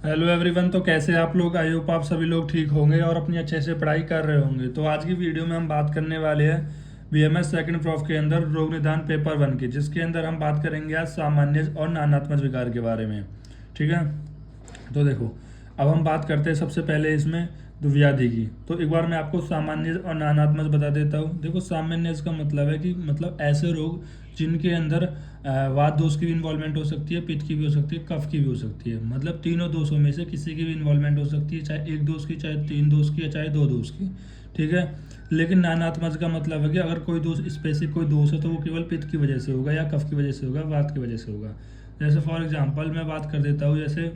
Hello everyone. तो कैसे आप लोग? आई होप आप सभी लोग ठीक होंगे और अपनी अच्छे से पढ़ाई कर रहे होंगे। तो आज की वीडियो में हम बात करने वाले हैं बीएमएस सेकंड प्रॉफ के अंदर रोग निदान पेपर 1 की, जिसके अंदर हम बात करेंगे आज सामान्य और नानात्मक विकार के बारे में। ठीक है, तो देखो, अब हम बात करते हैं सबसे पहले इसमें व्याधि की। तो एक बार मैं आपको सामान्य और नानात्मक बता देता हूँ। देखो, सामान्य इसका मतलब है कि मतलब ऐसे रोग जिनके अंदर वात दोष की भी इन्वॉल्वमेंट हो सकती है, पित्त की भी हो सकती है, कफ की भी हो सकती है। मतलब तीनों दोषों में से किसी की भी इन्वॉल्वमेंट हो सकती है, चाहे एक दोष की, चाहे तीन दोष की, या चाहे दो दोष की। ठीक है, लेकिन नानात्मक का मतलब है कि अगर कोई दोष, स्पेसिफिक कोई दोष है, तो वो केवल पित्त की वजह से होगा, या कफ की वजह से होगा, वात की वजह से होगा। जैसे फॉर एग्जाम्पल मैं बात कर देता हूँ, जैसे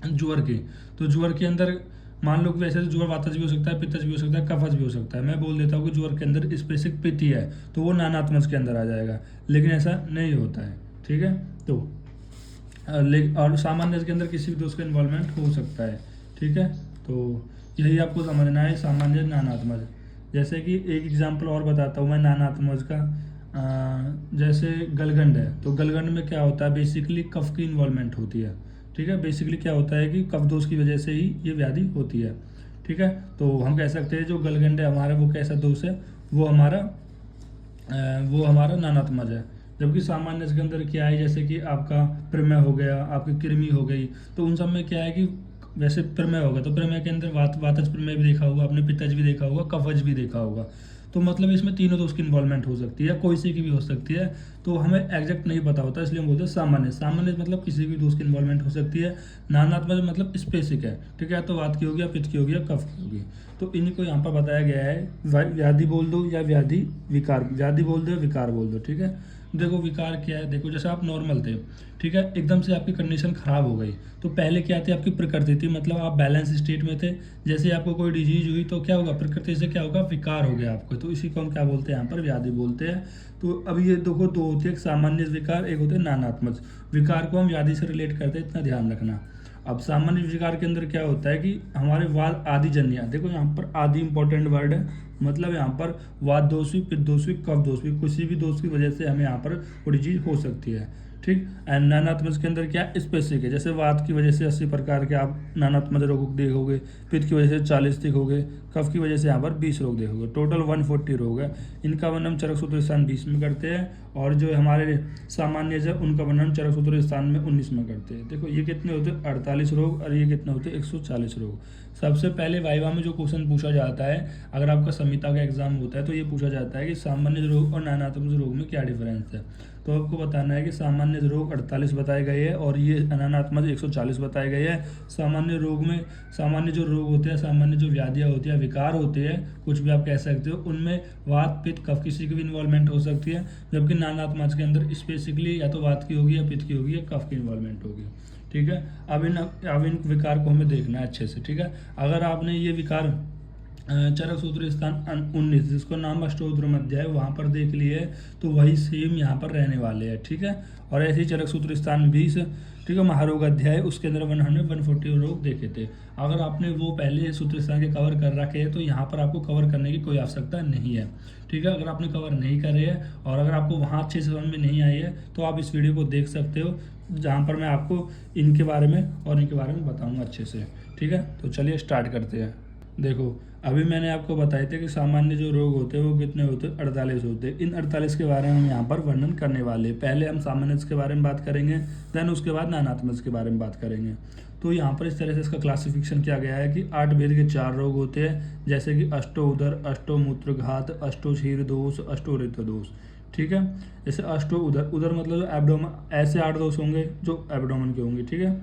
ज्वर की। तो ज्वर के अंदर मान लो कि वैसे तो ज्वर वातज भी हो सकता है, पित्तज भी हो सकता है, कफज भी हो सकता है। मैं बोल देता हूँ कि ज्वर के अंदर स्पेसिफिक पित्त ही है, तो वो नानात्मक के अंदर आ जाएगा, लेकिन ऐसा नहीं होता है। ठीक है, तो और सामान्य के अंदर किसी भी दोष का इन्वॉल्वमेंट हो सकता है। ठीक है, तो यही आपको समझना है सामान्य नानात्मक। जैसे कि एक एग्जाम्पल और बताता हूँ मैं नानात्मक का। जैसे गलगंड है, तो गलगंड में क्या होता है, बेसिकली कफ की इन्वॉल्वमेंट होती है। ठीक है, बेसिकली क्या होता है कि कफ दोष की वजह से ही ये व्याधि होती है। ठीक है, तो हम कह सकते हैं जो गलगंड है हमारा, वो कैसा दोष है, वो हमारा नानात्मक है। जबकि सामान्य के अंदर क्या है, जैसे कि आपका प्रमेय हो गया, आपकी कृमि हो गई, तो उन सब में क्या है कि वैसे प्रमेय होगा तो प्रमेय के अंदर वातज प्रमेय भी देखा होगा आपने, पित्तज भी देखा होगा, कफज भी देखा होगा। तो मतलब इसमें तीनों दोष की इन्वॉल्वमेंट हो सकती है, कोई सी की भी हो सकती है। तो हमें एग्जैक्ट नहीं पता होता, इसलिए हम बोलते हैं सामान्य। सामान्य मतलब किसी भी दोष की इन्वॉल्वमेंट हो सकती है। नानात्मक मतलब स्पेसिफिक है। ठीक है, तो वात की होगी, या पित्त की होगी, या कफ की होगी। तो इन्हीं को यहाँ पर बताया गया है। व्याधि बोल दो या व्याधि विकार, व्याधि बोल दो या विकार बोल दो। ठीक है, देखो विकार क्या है। देखो, जैसे आप नॉर्मल थे, ठीक है, एकदम से आपकी कंडीशन खराब हो गई, तो पहले क्या थी, आपकी प्रकृति थी, मतलब आप बैलेंस स्टेट में थे। जैसे आपको कोई डिजीज हुई तो क्या होगा, प्रकृति से क्या होगा, विकार हो गया आपको, तो इसी को हम क्या बोलते हैं, यहाँ पर व्याधि बोलते हैं। तो अब ये देखो, दो होते हैं, एक सामान्य विकार, एक होते हैं नानात्मक विकार। को हम व्याधि से रिलेट करते हैं, इतना ध्यान रखना। अब सामान्य विकार के अंदर क्या होता है कि हमारे वाद आदि जन्य, देखो यहाँ पर आदि इंपॉर्टेंट वर्ड है, मतलब यहाँ पर वात दोष भी, पित्त दोष भी, कफ दोष भी, किसी भी दोष की वजह से हमें यहाँ पर वो डिजीज हो सकती है। ठीक, एंड नानात्मक के अंदर क्या स्पेसिफिक है, जैसे वात की वजह से 80 प्रकार के आप नानात्मक रोग देखोगे, पित्त की वजह से 40 देखोगे, कफ की वजह से यहाँ पर 20 रोग देखोगे, टोटल 140 रोग है। इनका वर्णन चरक सूत्र स्थान 20 में करते हैं, और जो हमारे सामान्य है उनका वर्णन चरक सूत्र स्थान में 19 में करते हैं। देखो ये कितने होते हैं, 48 रोग, और ये कितने होते हैं, 140 रोग। सबसे पहले वाइवा में जो क्वेश्चन पूछा जाता है, अगर आपका संहिता का एग्जाम होता है, तो ये पूछा जाता है कि सामान्य रोग और नानात्मक रोग में क्या डिफरेंस है। तो आपको बताना है कि सामान्य रोग 48 बताए गए हैं, और ये नानात्मक 140 बताए गए हैं। सामान्य रोग में, सामान्य जो रोग होते हैं, सामान्य जो व्याधियाँ होती हैं, विकार होते हैं, कुछ भी आप कह सकते हो, उनमें वात, पित्त, कफ किसी की भी इन्वॉल्वमेंट हो सकती है। जबकि नानात्मक के अंदर स्पेसिफिकली या तो वात की होगी, या पित्त की होगी, या कफ की इन्वॉल्वमेंट होगी। ठीक है, अब इन विकार को हमें देखना है अच्छे से। ठीक है, अगर आपने ये विकार चरक सूत्र स्थान 19, जिसको नाम अष्टोत्तरम अध्याय, वहाँ पर देख लिए, तो वही सेम यहाँ पर रहने वाले हैं। ठीक है, और ऐसे ही चरक सूत्र स्थान 20, ठीक है, महारोग अध्याय, उसके अंदर 140 रोग देखे थे। अगर आपने वो पहले सूत्र स्थान के कवर कर रखे हैं, तो यहाँ पर आपको कवर करने की कोई आवश्यकता नहीं है। ठीक है, अगर आपने कवर नहीं करे हैं, और अगर आपको वहाँ अच्छे से समझ में नहीं आई है, तो आप इस वीडियो को देख सकते हो, जहाँ पर मैं आपको इनके बारे में और इनके बारे में बताऊँगा अच्छे से। ठीक है, तो चलिए स्टार्ट करते हैं। देखो, अभी मैंने आपको बताए थे कि सामान्य जो रोग होते हैं वो कितने होते हैं, 48 होते हैं। इन 48 के बारे में हम यहाँ पर वर्णन करने वाले हैं। पहले हम सामान्य के बारे में बात करेंगे, देन उसके बाद नानात्मक के बारे में बात करेंगे। तो यहाँ पर इस तरह से इसका क्लासिफिकेशन किया गया है कि 8 भेद के 4 रोग होते हैं, जैसे कि अष्टो उदर, अष्टो मूत्रघात, अष्टो क्षीर दोष, अष्टो रित दोष। ठीक है, जैसे अष्टो उदर, उदर मतलब जो एब्डोमन, ऐसे 8 दोष होंगे जो एब्डोमन के होंगे। ठीक है,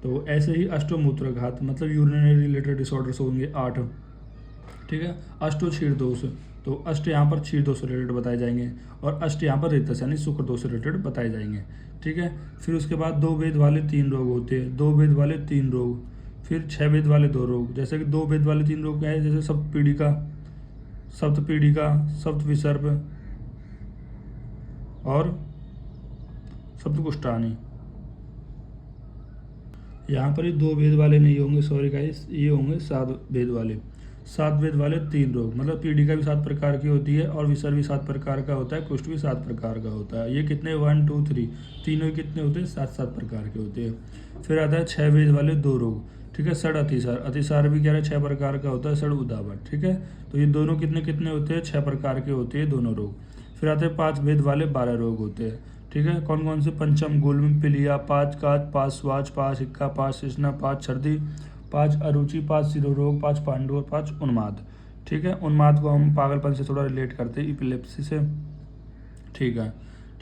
तो ऐसे ही अष्टोमूत्रघात मतलब यूरिनरी रिलेटेड डिसऑर्डर्स होंगे 8। ठीक है, अष्टो क्षीर दोष, तो अष्ट यहाँ पर क्षीर दोष से रिलेटेड बताए जाएंगे, और अष्ट यहाँ पर रितस यानी शुक्र दोष से रिलेटेड बताए जाएंगे। ठीक है, फिर उसके बाद 2 भेद वाले 3 रोग होते हैं, 2 भेद वाले 3 रोग, फिर 6 भेद वाले 2 रोग। जैसे कि 2 भेद वाले 3 रोग क्या है, जैसे सप्तपीड़िका, सप्त विसर्प और सप्तकुष्ठानी। यहाँ पर ये 2 भेद वाले नहीं होंगे, सॉरी गाइस, ये होंगे 7 भेद वाले। सात भेद वाले 3 रोग, मतलब पीड़िका भी 7 प्रकार की होती है और विसर्ग भी 7 प्रकार का होता है, कुष्ठ भी 7 प्रकार का होता है। ये कितने 1 2 3 तीनों ही कितने होते हैं 7 प्रकार के होते हैं। फिर आता है 6 भेद वाले 2 रोग, ठीक है। सड़ अतिसार, अतिसार भी क्या है 6 प्रकार का होता है, सड़ उदावट, ठीक है। तो ये दोनों कितने कितने होते हैं 6 प्रकार के होते हैं दोनों रोग। फिर आते हैं 5 भेद वाले 12 रोग होते हैं, ठीक है। कौन कौन से? पंचम गुल्म, पिलिया, 5 काज, 5 स्वाच, 5 हिक्का, 5 शिश्ना, 5 सर्दी, 5 अरुचि, 5 शिरोरोग, 5 पांडु और 5 उन्माद, ठीक है। उन्माद को हम पागलपन से थोड़ा रिलेट करते हैं, इपिलेप्सी से, ठीक है,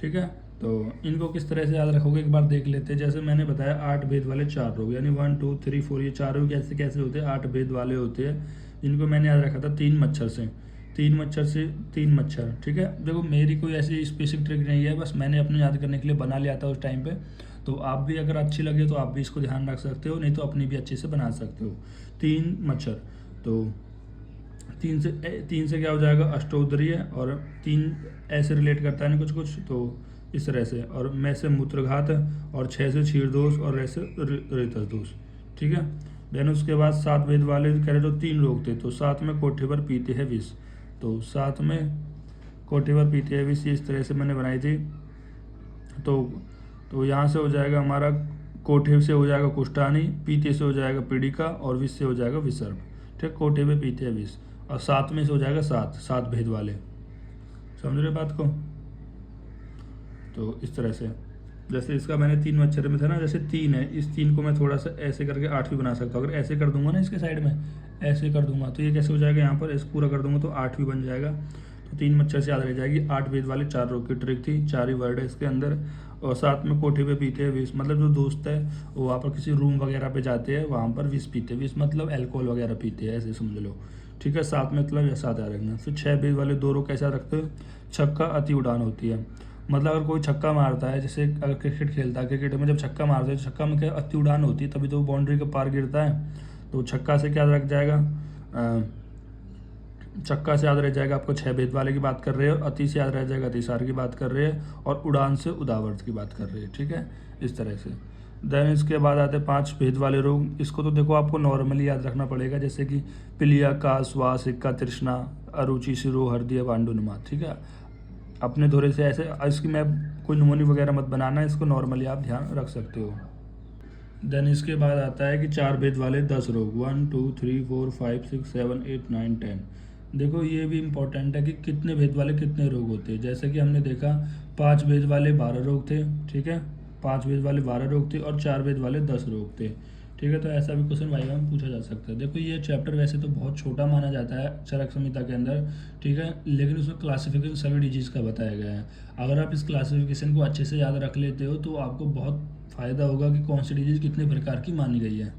ठीक है। तो इनको किस तरह से याद रखोगे एक बार देख लेते हैं। जैसे मैंने बताया 8 भेद वाले 4 रोग, यानी 1 2 3 4, ये 4 रोग कैसे कैसे होते हैं 8 भेद वाले होते हैं, जिनको मैंने याद रखा था 3 मच्छर से, 3 मच्छर, ठीक है। देखो मेरी कोई ऐसी स्पेसिफिक ट्रिक नहीं है, बस मैंने अपने याद करने के लिए बना लिया था उस टाइम पे। तो आप भी अगर अच्छी लगे तो आप भी इसको ध्यान रख सकते हो, नहीं तो अपनी भी अच्छे से बना सकते हो। 3 मच्छर, तो 3 से क्या हो जाएगा अष्टोदरीय, और 3 ऐसे रिलेट करता है ना कुछ कुछ, तो इस तरह से। और मैं से मूत्रघात, और 6 से क्षीरदोष, और ऐसे रेतस दोष, ठीक है। देन उसके बाद 7 भेद वाले कह रहे जो 3 लोग थे, तो 7 में कोठे पर पीते हैं विष, तो 7 में कोठे पर पीते हैं विष, इस तरह से मैंने बनाई थी। तो यहाँ से हो जाएगा हमारा, कोठे से हो जाएगा कुष्ठानी, पीते से हो जाएगा पीड़िका, और विष से हो जाएगा विसर्ग, ठीक। कोठे पे पीते हैं विष, और 7 में से हो जाएगा 7 भेद वाले, समझ रहे बात को। तो इस तरह से, जैसे इसका मैंने 3 मच्छर में था ना, जैसे 3 है, इस 3 को मैं थोड़ा सा ऐसे करके 8 भी बना सकता हूँ। अगर ऐसे कर दूंगा ना इसके साइड में, ऐसे कर दूंगा तो ये कैसे हो जाएगा, यहाँ पर ऐसे पूरा कर दूंगा तो 8 भी बन जाएगा। तो 3 मच्छर से याद रह जाएगी। 8 भेद वाले 4 रोग की ट्रिक थी, 4 ही वर्ड है इसके अंदर। और 7 में कोठे पे पीते हैं विष, मतलब जो दोस्त है वो वहाँ पर किसी रूम वगैरह पे जाते हैं, वहाँ पर विष पीते हैं, विष मतलब अल्कोहल वगैरह पीते हैं, ऐसे समझ लो, ठीक है। 7 में मतलब ऐसा याद रखना। फिर 6 भेद वाले 2 रोग कैसा रखते हो, छक्का अति उड़ान होती है, मतलब अगर कोई छक्का मारता है, जैसे अगर क्रिकेट खेलता है, क्रिकेट में जब छक्का मारते हैं तो छक्का में क्या अति उड़ान होती है, तभी तो बाउंड्री के पार गिरता है। तो छक्का से क्या रख जाएगा, छक्का से याद रह जाएगा आपको 6 भेद वाले की बात कर रहे हैं, और अति से याद रह जाएगा अतिसार की बात कर रहे हैं, और उड़ान से उदावर्त की बात कर रहे हैं, ठीक है, इस तरह से। देन इसके बाद आते हैं 5 भेद वाले रोग। इसको तो देखो आपको नॉर्मली याद रखना पड़ेगा, जैसे कि पिलिया, का, श्वास, हिक्का, तृष्णा, अरुचि, शिरो, हृदय, पांडुनुमा, ठीक है। अपने धोरे से ऐसे, इसकी मैं कोई नुमोनी वगैरह मत बनाना, इसको नॉर्मली आप ध्यान रख सकते हो। देन इसके बाद आता है कि 4 भेद वाले 10 रोग, 1 2 3 4 5 6 7 8 9 10। देखो ये भी इम्पोर्टेंट है कि कितने भेद वाले कितने रोग होते हैं। जैसे कि हमने देखा 5 भेद वाले 12 रोग थे, ठीक है, 5 भेद वाले 12 रोग थे, और 4 भेद वाले 10 रोग थे, ठीक है। तो ऐसा भी क्वेश्चन वाइवा में पूछा जा सकता है। देखो ये चैप्टर वैसे तो बहुत छोटा माना जाता है चरक संहिता के अंदर, ठीक है, लेकिन उसमें क्लासिफिकेशन सभी डिजीज़ का बताया गया है। अगर आप इस क्लासिफिकेशन को अच्छे से याद रख लेते हो तो आपको बहुत फ़ायदा होगा कि कौन सी डिजीज़ कितने प्रकार की मानी गई है,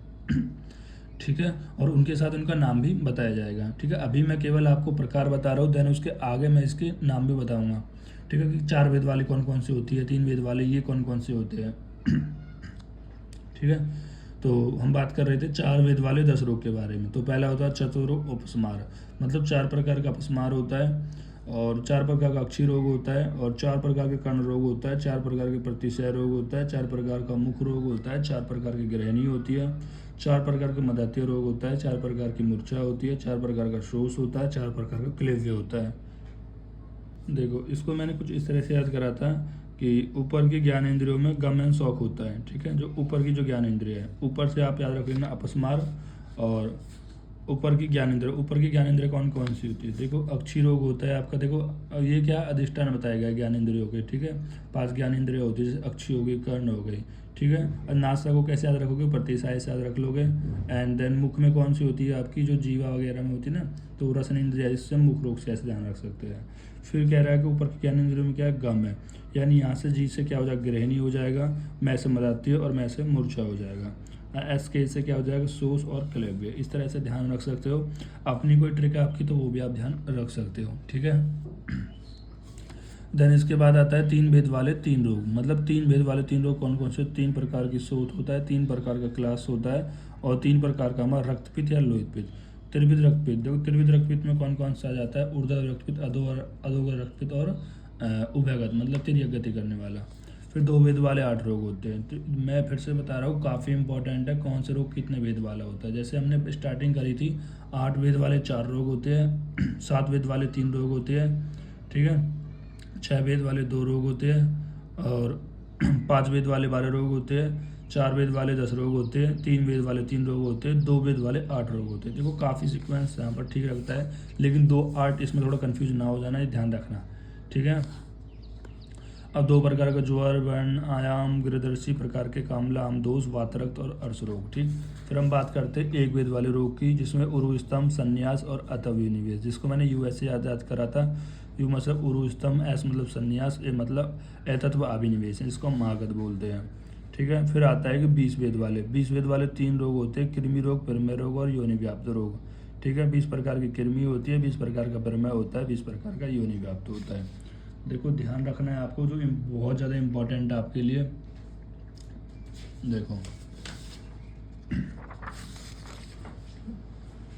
ठीक है, और उनके साथ उनका नाम भी बताया जाएगा, ठीक है। अभी मैं केवल आपको प्रकार बता रहा हूँ, देन उसके आगे मैं इसके नाम भी बताऊँगा, ठीक है, कि 4 भेद वाली कौन कौन सी होती है, 3 भेद वाले ये कौन कौन से होते हैं, ठीक है। तो हम बात कर रहे थे 4 भेद वाले 10 रोग के बारे में। तो पहला होता है चतुरो उपस्मार, मतलब 4 प्रकार का अपस्मार होता है, और 4 प्रकार का अक्षी रोग होता है, और 4 प्रकार के कर्ण रोग होता है, 4 प्रकार के प्रतिशय रोग होता है, 4 प्रकार का मुख रोग होता है, 4 प्रकार की ग्रहणी होती है, 4 प्रकार के मदात्य रोग होता है, 4 प्रकार की मूर्छा होती है, 4 प्रकार का शोष होता है, 4 प्रकार का क्लेव्य होता है। देखो इसको मैंने कुछ इस तरह से याद करा था कि ऊपर की ज्ञान इंद्रियों में गम एंड शौक होता है, ठीक है, जो ऊपर की जो ज्ञान इंद्रिय है, ऊपर से आप याद रख लेना अपस्मार, और ऊपर की ज्ञान इंद्रिय कौन कौन सी होती है। देखो अक्षी रोग होता है आपका, देखो ये क्या अधिष्ठान बताया गया ज्ञान इंद्रियों के, ठीक है, 5 ज्ञान इंद्रिय होती है, जैसे अक्षी हो गई, कर्ण हो गई, ठीक है। और नासा को कैसे याद रखोगे, प्रतिसाय से याद रख लोगे। एंड देन मुख में कौन सी होती है आपकी, जो जीवा वगैरह में होती है ना, तो रसन इंद्रिय, जिससे मुख रोग से ऐसे ध्यान रख सकते हैं। फिर कह रहा है कि ऊपर की ज्ञान इंद्रियों में क्या है, गम है, यानी यहाँ से जी से क्या हो जाएगा, ग्रहणी हो जाएगा, मैं से मदात्य, और मैं से मूर्छा हो जाएगा। एस के से क्या हो जाएगा, शोष और क्लेव्य। इस तरह से ध्यान रख सकते हो। अपनी कोई ट्रिक है आपकी तो वो भी आप ध्यान रख सकते हो, ठीक है। देन इसके बाद आता है 3 भेद वाले 3 रोग, मतलब 3 भेद वाले 3 रोग कौन कौन से, 3 प्रकार की शोथ होता है, 3 प्रकार का क्लास होता है, और 3 प्रकार का हमारा रक्तपित्त या लोहित पित्त। त्रिविध रक्तपित्त, देखो त्रिविध रक्तपित्त में कौन कौन सा आ जाता है, ऊर्ध्व रक्तपित्त, अधोगर रक्तपित्त, और उभयगत मतलब तिर्यक गति करने वाला। फिर 2 वेद वाले 8 रोग होते हैं। तो मैं फिर से बता रहा हूँ, काफ़ी इंपॉर्टेंट है कौन से रोग कितने वेद वाला होता है। जैसे हमने स्टार्टिंग करी थी, 8 वेद वाले 4 रोग होते हैं, 7 वेद वाले 3 रोग होते हैं, ठीक है, 6 वेद वाले 2 रोग होते हैं, और 5 वेद वाले 12 रोग होते हैं, 4 वेद वाले 10 रोग होते हैं, 3 वेद वाले 3 रोग होते हैं, 2 वेद वाले 8 रोग होते हैं। देखो काफ़ी सीक्वेंस यहाँ पर ठीक लगता है, लेकिन 2 8 इसमें थोड़ा कन्फ्यूज ना हो जाना, ये ध्यान रखना, ठीक है। अब 2 प्रकार का ज्वर, वर्ण, आयाम, गिरदर्शी प्रकार के कामला, आमदोष, वातरक्त और अर्श रोग, ठीक। फिर हम बात करते हैं 1 वेद वाले रोग की, जिसमें उरु स्तंभ, संन्यास और अतव्य निवेश, जिसको मैंने यूएसए याद करा था। यू मतलब उरु स्तंभ, एस मतलब संन्यास, ए मतलब अतत्व अभिनिवेश है, इसको हम महागत बोलते हैं, ठीक है। फिर आता है कि 20 वेद वाले, 20 वेद वाले 3 रोग होते हैं, कृमि रोग, प्रमेय रोग और योनि व्याप्त रोग, ठीक है। 20 प्रकार की कृमि होती है, 20 प्रकार का प्रमेय होता है, 20 प्रकार का योनि व्याप्त होता है। देखो ध्यान रखना है आपको, जो बहुत ज़्यादा इम्पोर्टेंट है आपके लिए। देखो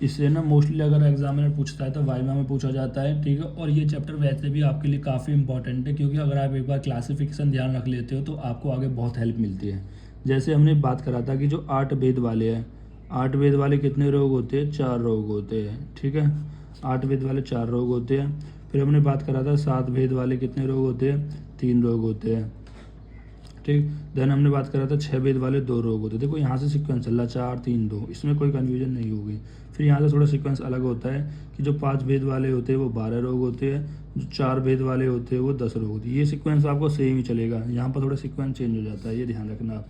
इससे ना मोस्टली अगर एग्जामिनर पूछता है तो वाइवा में पूछा जाता है, ठीक है। और ये चैप्टर वैसे भी आपके लिए काफ़ी इंपॉर्टेंट है, क्योंकि अगर आप एक बार क्लासिफिकेशन ध्यान रख लेते हो तो आपको आगे बहुत हेल्प मिलती है। जैसे हमने बात करा था कि जो 8 वेद वाले हैं, 8 वेद वाले कितने रोग होते हैं, 4 रोग होते हैं, ठीक है। 8 वेद वाले 4 रोग होते हैं। फिर हमने बात करा था 7 वेद वाले कितने रोग होते हैं, 3 रोग होते हैं, ठीक। देन हमने बात करा था 6 वेद वाले 2 रोग होते हैं। देखो यहाँ से सीक्वेंस चल रहा 4 3 2, इसमें कोई कन्फ्यूजन नहीं होगी। फिर यहाँ से थोड़ा सीक्वेंस अलग होता है कि जो 5 वेद वाले होते हैं वो 12 रोग होते हैं, जो 4 वेद वाले होते हैं वो 10 रोग होते हैं। ये सीक्वेंस आपको सेम ही चलेगा, यहाँ पर थोड़ा सीक्वेंस चेंज हो जाता है, ये ध्यान रखना आप।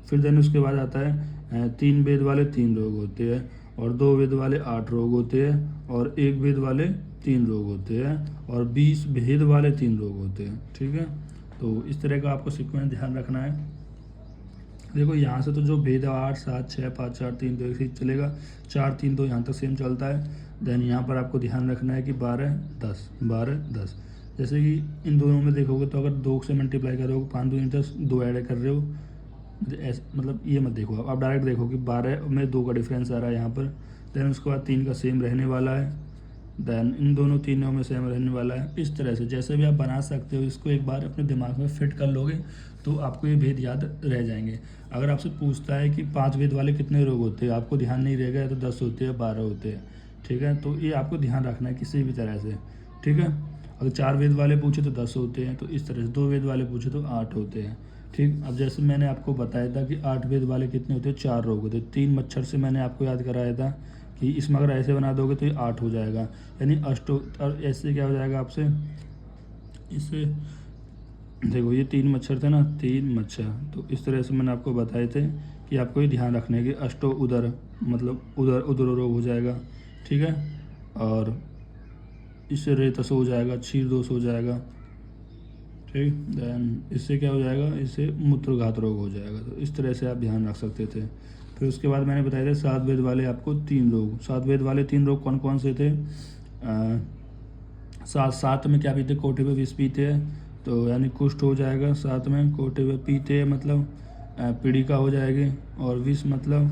फिर देन उसके बाद आता है 3 वेद वाले 3 रोग होते हैं, और 2 वेद वाले 8 रोग होते हैं, और 1 वेद वाले 3 रोग होते हैं, और 20 भेद वाले 3 रोग होते हैं, ठीक है। तो इस तरह का आपको सीक्वेंस ध्यान रखना है। देखो यहाँ से तो जो भेद है 8 7 6 5 4 3 2 एक चलेगा, 4 3 2 यहाँ तक सेम चलता है। देन यहाँ पर आपको ध्यान रखना है कि 12 10 12 10, जैसे कि इन दोनों में देखोगे तो अगर 2 से मल्टीप्लाई करोगे 5 2 10, 2 ऐड कर रहे हो, मतलब ये मत देखो आप डायरेक्ट देखो कि 12 में 2 का डिफरेंस आ रहा है यहाँ पर। देन उसके बाद 3 का सेम रहने वाला है, देन इन दोनों तीनों में सेम रहने वाला है। इस तरह से जैसे भी आप बना सकते हो, इसको एक बार अपने दिमाग में फिट कर लोगे तो आपको ये भेद याद रह जाएंगे। अगर आपसे पूछता है कि 5 वेद वाले कितने रोग होते हैं, आपको ध्यान नहीं रहेगा, तो 10 होते हैं 12 होते हैं, ठीक है। तो ये आपको ध्यान रखना है किसी भी तरह से, ठीक है। अगर 4 वेद वाले पूछे तो 10 होते हैं, तो इस तरह से 2 वेद वाले पूछे तो 8 होते हैं, ठीक। अब जैसे मैंने आपको बताया था कि 8 वेद वाले कितने होते हैं, 4 रोग होते हैं। 3 मच्छर से मैंने आपको याद कराया था कि इसमें अगर ऐसे बना दोगे तो ये 8 हो जाएगा, यानी अष्टो, और ऐसे क्या हो जाएगा आपसे, इससे देखो ये 3 मच्छर थे ना, 3 मच्छर, तो इस तरह से मैंने आपको बताए थे कि आपको ये ध्यान रखना है कि अष्टो उदर, मतलब उदर उदर रोग हो जाएगा, ठीक है। और इससे रेतस हो जाएगा, क्षीर दोष हो जाएगा, ठीक। देन इससे क्या हो जाएगा, इससे मूत्रघात रोग हो जाएगा। तो इस तरह से आप ध्यान रख सकते थे। फिर उसके बाद मैंने बताया था 7 वेद वाले आपको 3 रोग, 7 वेद वाले 3 रोग कौन कौन से थे, 7 में क्या पीते, कोठे पे विष पीते हैं, तो यानी कुष्ठ हो जाएगा। 7 में कोठे पे पीते हैं मतलब पीड़िका हो जाएगी, और विष मतलब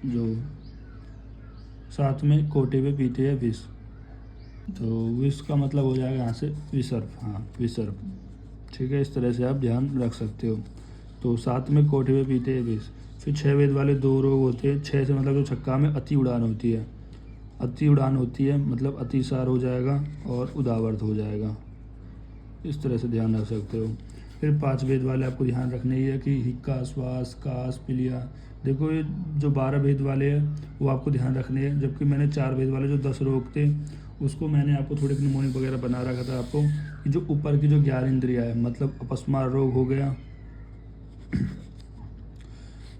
जो 7 में कोठे पे पीते हैं विष, तो विष का मतलब हो जाएगा यहाँ से विसर्प, हाँ विसर्प, ठीक है। इस तरह से आप ध्यान रख सकते हो। तो 7 में कोठे पे पीते हैं विष। फिर 6 वेद वाले 2 रोग होते हैं, 6 से मतलब जो छक्का में अति उड़ान होती है, अति उड़ान होती है मतलब अतिसार हो जाएगा और उदावर्त हो जाएगा, इस तरह से ध्यान रख सकते हो। फिर 5 वेद वाले आपको ध्यान रखने ही है कि हिक्का, श्वास, कास, पिलिया। देखो ये जो 12 वेद वाले हैं वो आपको ध्यान रखने हैं, जबकि मैंने 4 वेद वाले जो 10 रोग थे उसको मैंने आपको थोड़े निमोनिक वगैरह बना रखा था आपको, कि जो ऊपर की जो 11 इंद्रिया है, मतलब अपस्मार रोग हो गया,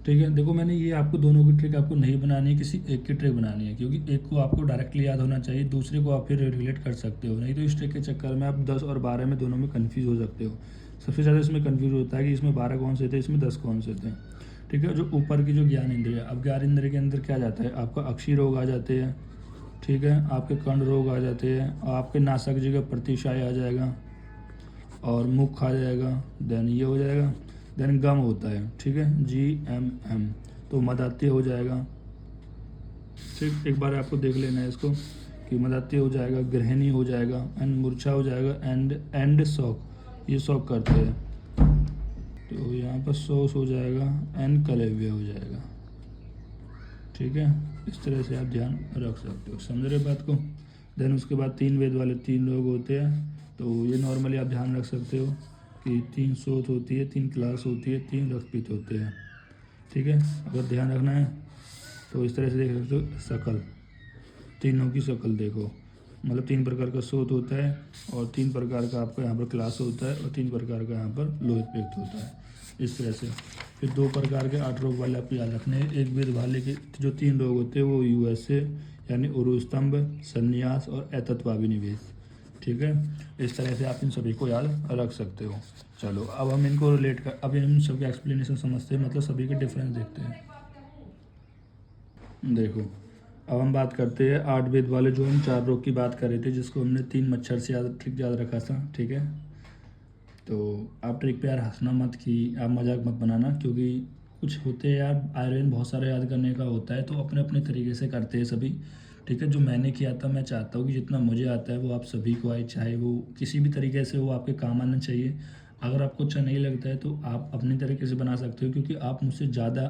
ठीक है। देखो मैंने ये आपको दोनों की ट्रिक आपको नहीं बनानी है, किसी एक की ट्रिक बनानी है, क्योंकि एक को आपको डायरेक्टली याद होना चाहिए, दूसरे को आप फिर रिलेट कर सकते हो, नहीं तो इस ट्रिक के चक्कर में आप 10 और 12 में दोनों में कन्फ्यूज़ हो सकते हो। सबसे ज़्यादा इसमें कन्फ्यूज होता है कि इसमें 12 कौन से थे, इसमें 10 कौन से थे, ठीक है। जो ऊपर की जो ज्ञान इंद्रिय, अब ज्ञान इंद्रिय के अंदर क्या जाता है, आपका अक्षी रोग आ जाते हैं, ठीक है, आपके कर्ण रोग आ जाते हैं, आपके नासक जगह प्रतिशाय आ जाएगा, और मुख आ जाएगा, देन ये हो जाएगा, देन गम होता है, ठीक है, GMM, तो मदात्य हो जाएगा, ठीक। एक बार आपको देख लेना है इसको कि मदात्य हो जाएगा, ग्रहणी हो जाएगा, एंड मूर्छा हो जाएगा, एंड शौक, ये शौक करते हैं। तो यहाँ पर सोस हो जाएगा एंड कलेवे हो जाएगा, ठीक है। इस तरह से आप ध्यान रख सकते हो, समझ रहे बात को। देन उसके बाद 3 वेद वाले 3 लोग होते हैं, तो ये नॉर्मली आप ध्यान रख सकते हो कि 3 सोच होती है, 3 क्लास होती है, 3 रक्तपित होते हैं, ठीक है। अगर ध्यान रखना है तो इस तरह से देख सकते हो शकल, तीनों की शकल देखो, मतलब 3 प्रकार का सोत होता है और 3 प्रकार का आपका यहाँ पर क्लास होता है और 3 प्रकार का यहाँ पर लोहित व्यक्त होता है, इस तरह से। फिर 2 प्रकार के 8 रोग वाले आपको याद रखने हैं। एक वेद वाले के जो 3 रोग होते हैं वो यूएसए यानी उरुस्तंभ, संन्यास और अतत्वाभिनिवेश, ठीक है। इस तरह से आप इन सभी को याद रख सकते हो। चलो अब हम इनको रिलेट कर, अब इन सबके एक्सप्लेनेशन समझते हैं, मतलब सभी के डिफरेंस देखते हैं। देखो अब हम बात करते हैं 8 वेद वाले, जो हम 4 रोग की बात कर रहे थे, जिसको हमने 3 मच्छर से याद रखा था, ठीक है। तो आप ट्रिक पे यार हंसना मत कि आप मजाक मत बनाना, क्योंकि कुछ होते हैं यार, आयरन बहुत सारा याद करने का होता है, तो अपने अपने तरीके से करते हैं सभी, ठीक है। जो मैंने किया था मैं चाहता हूँ कि जितना मुझे आता है वो आप सभी को आए, चाहे वो किसी भी तरीके से वो आपके काम आना चाहिए। अगर आपको अच्छा नहीं लगता है तो आप अपने तरीके से बना सकते हो, क्योंकि आप मुझसे ज़्यादा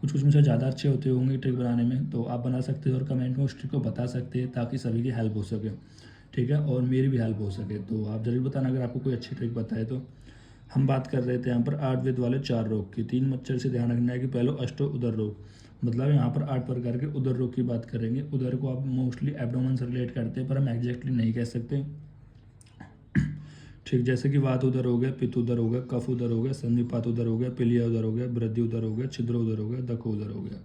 कुछ मुझसे ज़्यादा अच्छे होते होंगे ट्रिक बनाने में, तो आप बना सकते हो और कमेंट में उस ट्रिक को बता सकते हैं, ताकि सभी की हेल्प हो सके, ठीक है, और मेरी भी हेल्प हो सके। तो आप ज़रूर बताना अगर आपको कोई अच्छी ट्रिक बताए तो। हम बात कर रहे थे यहाँ पर 8 वेद वाले 4 रोग की। 3 मच्छर से ध्यान रखना है कि पहले अष्टो उदर रोग, मतलब यहाँ पर 8 प्रकार के उदर रोग की बात करेंगे। उदर को आप मोस्टली एब्डोमेन से रिलेट करते हैं, पर हम एग्जैक्टली नहीं कह सकते, ठीक। जैसे कि वात उदर हो गया, पित्त उदर हो गया, कफ उदर हो गया, संधिपात उदर हो गया, पिलिया उदर हो गया, वृद्धि उदर हो गया, छिद्र उदर हो गया, दको उदर हो गया।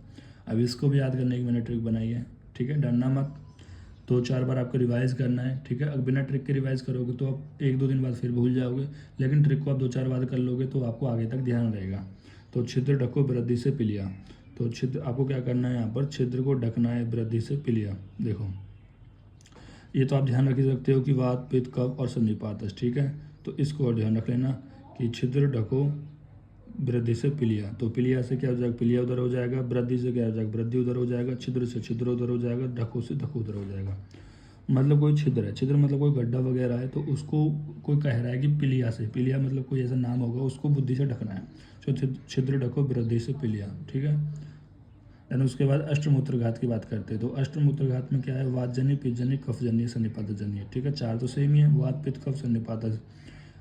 अब इसको भी याद करने की मैंने ट्रिक बनाई है, ठीक है। डरना मत, 2-4 बार आपको रिवाइज करना है, ठीक है। अगर बिना ट्रिक के रिवाइज करोगे तो आप 1-2 दिन बाद फिर भूल जाओगे, लेकिन ट्रिक को आप 2-4 बार कर लोगे तो आपको आगे तक ध्यान रहेगा। तो छिद्र ढको वृद्धि से पिलिया, तो छिद्र आपको क्या करना है, यहाँ पर छिद्र को ढकना है वृद्धि से पिलिया। देखो ये तो आप ध्यान रख ही सकते हो कि वात, पित्त, कफ और संधिपात, ठीक है। तो इसको और ध्यान रख लेना कि छिद्र ढको वृद्धि से पिलिया, तो पिलिया से क्या हो जाएगा, पिलिया उधर हो जाएगा, वृद्धि से क्या हो जाएगा, वृद्धि उधर हो जाएगा, छिद्र से छिद्र उधर हो जाएगा, ढको से ढको उधर हो जाएगा। मतलब कोई छिद्र है, छिद्र मतलब कोई गड्ढा वगैरह है, तो उसको कोई कह रहा है कि पिलिया से, पिलिया मतलब कोई ऐसा नाम होगा, उसको बुद्धि से ढकना है। तो छिद्र ढको वृद्धि से पिलिया, ठीक है। देन उसके बाद अष्टमूत्र घात की बात करते हैं। तो अष्टमूत्र घात में क्या है, वातजन्य, पित्तजन्य, कफजन्य, सन्निपातजन्य, ठीक है। 4 तो सेम ही है, वात, पित्त, कफ, सन्निपात,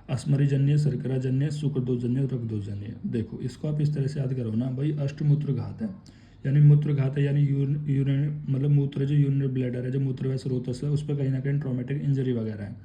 अस्मरीजन्य, शर्कराजन्य, शुक्रदोषजन्य और रक्तदोषजन्य। देखो इसको आप इस तरह से याद करो ना भाई, अष्टमूत्र घात है यानी मूत्र घात है, यानी यूरिन मतलब मूत्र जो यूरिनरी ब्लैडर है, जो मूत्र व स्रोतस है, उस पर कहीं ना कहीं ट्रॉमेटिक इंजरी वगैरह है,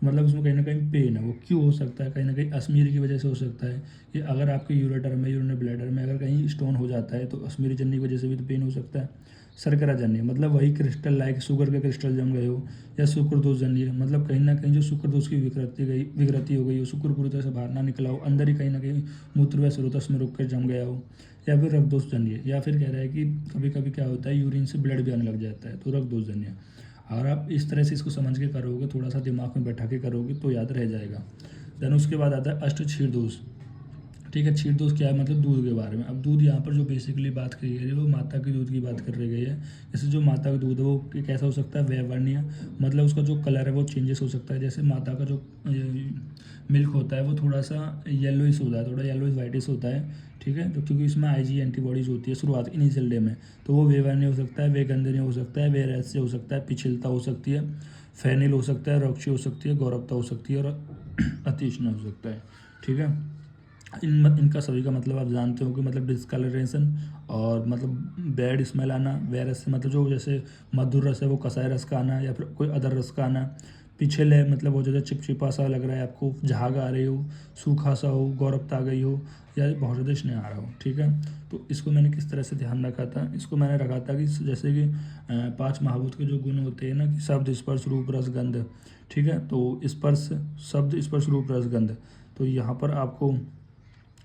मतलब उसमें कहीं ना कहीं पेन है। वो क्यों हो सकता है, कहीं ना कहीं अश्मीरी की वजह से हो सकता है कि अगर आपके यूरेटर में, यूरिनरी ब्लैडर में अगर कहीं स्टोन हो जाता है तो अश्मीरी जन्य की वजह से भी तो पेन हो सकता है। शर्करा जन्य मतलब वही क्रिस्टल लाइक शुगर के क्रिस्टल जम गए हो, या शुक्रदोष जन्य मतलब कहीं ना कहीं जो शुक्रदोष की विकृति हो गई हो, शुक्र पूरी तरह से बाहर ना निकला हो, अंदर ही कहीं ना कहीं मूत्र व स्रोतस में रुक कर जम गया हो, या फिर रक्तदोष जन्य, या फिर कह रहा है कि कभी कभी क्या होता है यूरिन से ब्लड भी आने लग जाता है, तो रक्तदोष जन्य। अगर आप इस तरह से इसको समझ के करोगे, थोड़ा सा दिमाग में बैठा के करोगे तो याद रह जाएगा। देन उसके बाद आता है अष्ट क्षीर दोष, ठीक है। क्षीर दोष क्या है, मतलब दूध के बारे में। अब दूध यहाँ पर जो बेसिकली बात करी गई है वो माता के दूध की बात कर रही गई है। जैसे जो माता का दूध है वो कैसा हो सकता है, वैवर्णीय, मतलब उसका जो कलर है वो चेंजेस हो सकता है। जैसे माता का जो मिल्क होता है वो थोड़ा सा येलोइश होता है, थोड़ा येलोइश वाइटिश होता है, ठीक है। तो क्योंकि इसमें आईजी एंटीबॉडीज होती है शुरुआत इनिशियल डे में, तो वो वेवर्णीय हो सकता है, वेगंधनीय हो सकता है, वेरैस्य हो सकता है, पिछलता हो सकती है, फैनिल हो सकता है, रौक्षी हो सकती है, गौरवता हो सकती है और अतिष्ण हो सकता है, ठीक है। इनका सभी का मतलब आप जानते हो कि मतलब डिस्कलरेशन और मतलब बैड स्मेल आना, वेरस से मतलब जो जैसे मधुर रस है वो कसाई रस का आना, या फिर कोई अदर रस का आना। पिछल है मतलब वो जो चिपचिपा सा लग रहा है आपको, झाग आ रही हो, सूखा सा हो, गौरवता आ गई हो, या बहुत ज़्यादा स्नेह आ रहा हो, ठीक है। तो इसको मैंने किस तरह से ध्यान रखा था, इसको मैंने रखा था कि जैसे कि 5 महाभूत के जो गुण होते हैं ना, कि शब्द, स्पर्श, रूप, रस, गंध, ठीक है। तो स्पर्श, शब्द, स्पर्श, रूप, रस, गंध, तो यहाँ पर आपको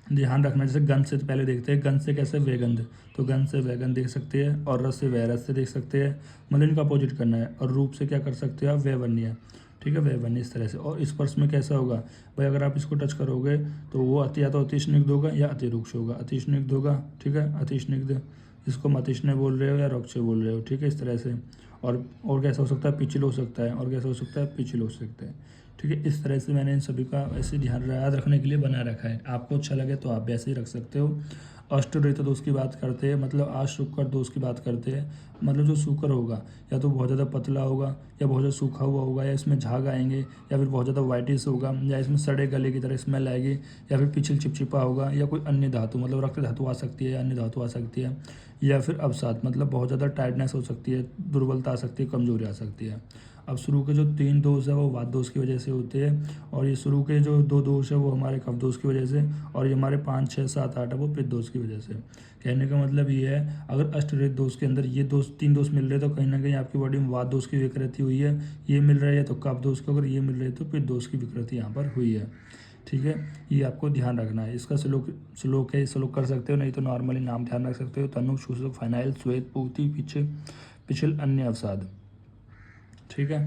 ध्यान रखना। जैसे गंध से तो पहले देखते हैं, गंध से कैसे वेगंध, तो गंध से वैगंध देख सकते हैं, और रस से वैरस से देख सकते हैं, मतलब इनका अपोजिट करना है। और रूप से क्या कर सकते हैं आप, वैवर्णीय, ठीक है, वैवर्णीय इस तरह से। और स्पर्श में कैसा होगा भाई, अगर आप इसको टच करोगे तो वो या तो अतिस्निग्ध होगा या अतिरुक्ष होगा, अतिस्निग्ध होगा, ठीक है, अतिस्निग्ध, इसको मतिष्ण बोल रहे हो या रोक्ष बोल रहे हो, ठीक है, इस तरह से। और कैसा हो सकता है, पिछल हो सकता है, और कैसा हो सकता है, पिछल हो सकता है, ठीक है। इस तरह से मैंने इन सभी का ऐसे ध्यान याद रखने के लिए बना रखा है। आपको अच्छा लगे तो आप भी ऐसे ही रख सकते हो। अष्टरेत दोष की बात करते हैं, मतलब आज शुक्र दोष की बात करते हैं। मतलब जो शुक्र होगा या तो बहुत ज़्यादा पतला होगा या बहुत ज़्यादा सूखा हुआ होगा, या इसमें झाग आएंगे, या फिर बहुत ज़्यादा वाइटिश होगा, या इसमें सड़े गले की तरह स्मेल आएगी, या फिर पिछल चिपचिपा होगा, या कोई अन्य धातु मतलब रक्त धातु आ सकती है, अन्य धातु आ सकती है, या फिर अवसाद मतलब बहुत ज़्यादा टायर्डनेस हो सकती है, दुर्बलता आ सकती है, कमजोरी आ सकती है। अब शुरू के जो 3 दोष है वो वात दोष की वजह से होते हैं, और ये शुरू के जो 2 दोष है वो हमारे कफ दोष की वजह से, और ये हमारे 5, 6, 7, 8 है वो पित्त दोष की वजह से। कहने का मतलब ये है, अगर अष्टरेत दोष के अंदर ये दोष 3 दोष मिल रहे हैं तो कहीं ना कहीं आपकी बॉडी में वात दोष की विकृति हुई है। ये मिल रहा है तो कफ दोष की, अगर ये मिल रही है तो पित्त दोष की विकृति यहाँ पर हुई है। ठीक है, ये आपको ध्यान रखना है। इसका श्लोक है, श्लोक कर सकते हो, नहीं तो नॉर्मली नाम ध्यान रख सकते हो। तनु, शोषक, फाइनाइल, श्वेत, पूती, पिछल, अन्य अवसाद। ठीक है।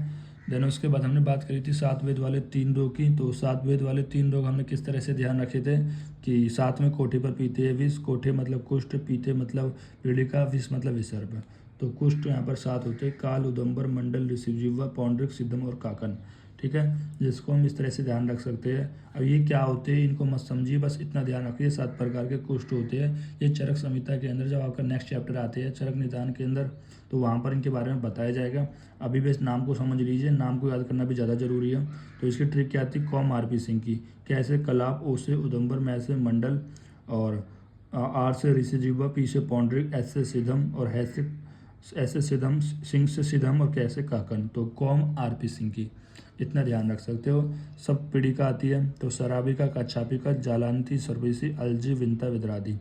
देन उसके बाद हमने बात करी थी 7 वेद वाले 3 रोग की। तो 7 वेद वाले 3 रोग हमने किस तरह से ध्यान रखे थे कि 7 में कोठे पर पीते हैं विष, कोठे मतलब कुष्ठ, पीते मतलब पीड़िका, विष मतलब विसर्प। तो कुष्ठ यहाँ पर 7 होते हैं, काल, उदंबर, मंडल, ऋषिजिह्वा, पौंड्रिक, सिद्धम और काकन। ठीक है, जिसको हम इस तरह से ध्यान रख सकते हैं। अब ये क्या होते हैं इनको मत समझिए, बस इतना ध्यान रखिए 7 प्रकार के कुष्ठ होते हैं। ये चरक संहिता के अंदर जब आपका नेक्स्ट चैप्टर आते हैं चरक निदान के अंदर, तो वहाँ पर इनके बारे में बताया जाएगा। अभी बस नाम को समझ लीजिए, नाम को याद करना भी ज़्यादा जरूरी है। तो इसकी ट्रिक क्या थी, कॉम आरपी सिंह की, कैसे कलाप, ओ से उदंबर, मैं से मंडल, और आर से ऋषिजिह्वा, पी से पौंड्रिक, एस से सिद्धम, और है से ऐसे सिद्धम, सिंह से सिद्धम, और कैसे काकन। तो कॉम आरपी सिंह की इतना ध्यान रख सकते हो। सब पीड़िका आती है तो शराबिका, कच्छापिका, जालांती, सर्वेसी, अलजी, विंता, विद्रादि।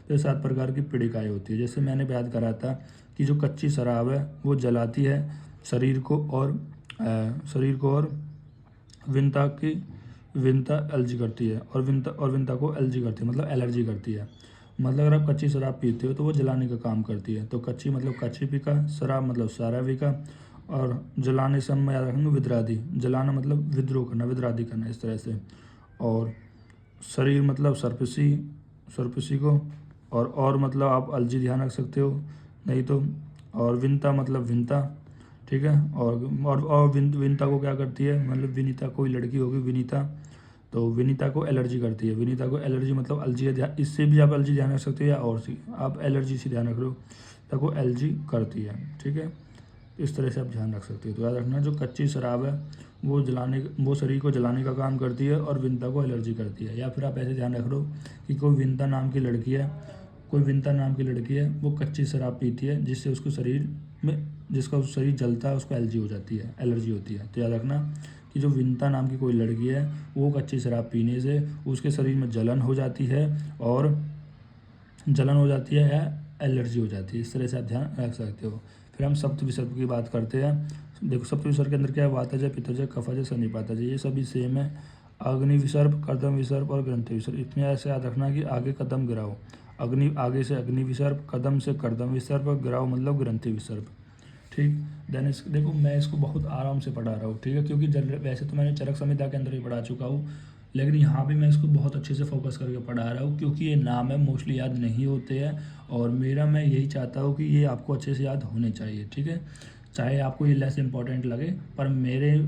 तो 7 प्रकार की पीड़िकाएँ होती है। जैसे मैंने याद करा था कि जो कच्ची शराब है वो जलाती है शरीर को, और विंता एलर्जी करती है, और विंता को एलर्जी करती है मतलब एलर्जी करती है। मतलब अगर आप कच्ची शराब पीते हो तो वो जलाने का काम करती है। तो कच्ची मतलब कच्छिपिका, शराब मतलब शराबिका, और जलाने से हम याद रखेंगे विद्रादि, जलाना मतलब विद्रोह करना, विद्रादि करना, इस तरह से। और शरीर मतलब सर्पसी को, और मतलब आप अलजी ध्यान रख सकते हो, नहीं तो। और विंता मतलब विंता। ठीक है, और विंता को क्या करती है, मतलब विनीता, कोई लड़की होगी विनीता, तो विनीता को एलर्जी करती है। विनीता को एलर्जी मतलब अलजी है, इससे भी आप अलजी ध्यान रख सकते हो, या और सी आप एलर्जी से ध्यान रख रहे हो, तको एलर्जी करती है। ठीक है, इस तरह से आप ध्यान रख सकते हो। तो याद रखना, जो कच्ची शराब है वो शरीर को जलाने का काम करती है, और विंता को एलर्जी करती है। या फिर आप ऐसे ध्यान रख लो कि कोई विंता नाम की लड़की है, वो कच्ची शराब पीती है, जिससे उसको जिसका शरीर जलता है उसको एलर्जी होती है। तो याद रखना कि जो विंता नाम की कोई लड़की है वो कच्ची शराब पीने से उसके शरीर में जलन हो जाती है या एलर्जी हो जाती है। इस तरह से आप ध्यान रख सकते हो। फिर हम सप्त विसर्प की बात करते हैं। देखो सप्त विसर्प के अंदर क्या है, वातज, पित्तज, कफज, सन्निपातज, ये सभी सेम है। अग्नि विसर्प, कर्दम विसर्प और ग्रंथि विसर्प। इतने ऐसे याद रखना कि आगे कदम गिराओ, आगे से अग्नि विसर्प, कदम से कर्दम विसर्प, गिराओ मतलब ग्रंथि विसर्प। ठीक, देन देखो मैं इसको बहुत आराम से पढ़ा रहा हूँ। ठीक है, क्योंकि वैसे तो मैंने चरक संहिता के अंदर ही पढ़ा चुका हूँ, लेकिन यहाँ भी मैं इसको बहुत अच्छे से फोकस करके पढ़ा रहा हूँ, क्योंकि ये नाम है मोस्टली याद नहीं होते हैं, और मैं यही चाहता हूँ कि ये आपको अच्छे से याद होने चाहिए। ठीक है, चाहे आपको ये लेस इंपॉर्टेंट लगे, पर मेरे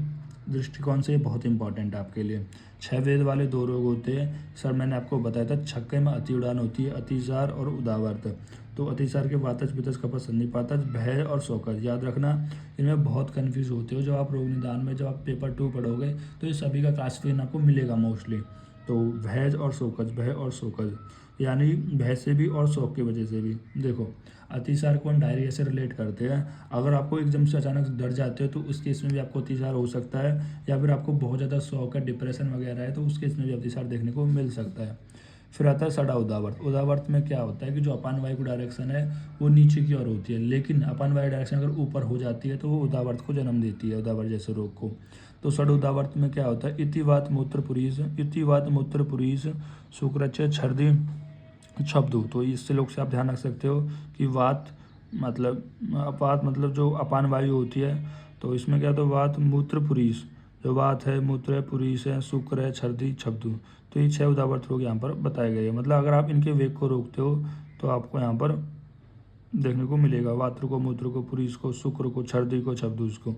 दृष्टिकोण से ये बहुत इंपॉर्टेंट है आपके लिए। 6 वेद वाले 2 रोग होते हैं सर, मैंने आपको बताया था। छक्के में अति उड़ान होती है, अतिसार और उदावर्त। तो अतिसार के वातज, पित्तज, कफज, सन्निपातज, भय और शोकज। याद रखना, इनमें बहुत कन्फ्यूज होते हो। जब आप रोग निदान में जब आप पेपर 2 पढ़ोगे तो ये सभी का क्लासिफिकेशन आपको मिलेगा मोस्टली। तो भय और शोकज यानी भय से भी और शौक की वजह से भी। देखो अतिसार को हम डायरिया से रिलेट करते हैं। अगर आपको एकदम से अचानक डर जाते हो तो उस केस में भी आपको अतिसार हो सकता है, या फिर आपको बहुत ज़्यादा शौक है, डिप्रेशन वगैरह है, तो उस केस में भी अतिसार देखने को मिल सकता है। फिर आता है सड़ा उदावर्त। उदावर्त में क्या होता है कि जो अपान वायु की डायरेक्शन है वो नीचे की ओर होती है, लेकिन अपान वायु डायरेक्शन अगर ऊपर हो जाती है तो वो उदावर्त को जन्म देती है, उदावर्त जैसे रोग को। तो सड़ उदावर्त में क्या होता है, इतिवात मूत्र पुरीस शुक्रच छर्दी छब्दु। तो इससे लोग से आप ध्यान रख सकते हो कि वात मतलब जो अपान वायु होती है, तो इसमें क्या होता है, वात, मूत्र, पुरीस। जो वात है, मूत्र है, पुरीस है, शुक्र है, छर्दी, छब्दु। तो ये 6 उदावर्त रोग यहाँ पर बताए गए हैं। मतलब अगर आप इनके वेग को रोकते हो तो आपको यहाँ पर देखने को मिलेगा, वात्र को, मूत्र को, पुरीस को, शुक्र को, छर्दी को, छब्दुस को।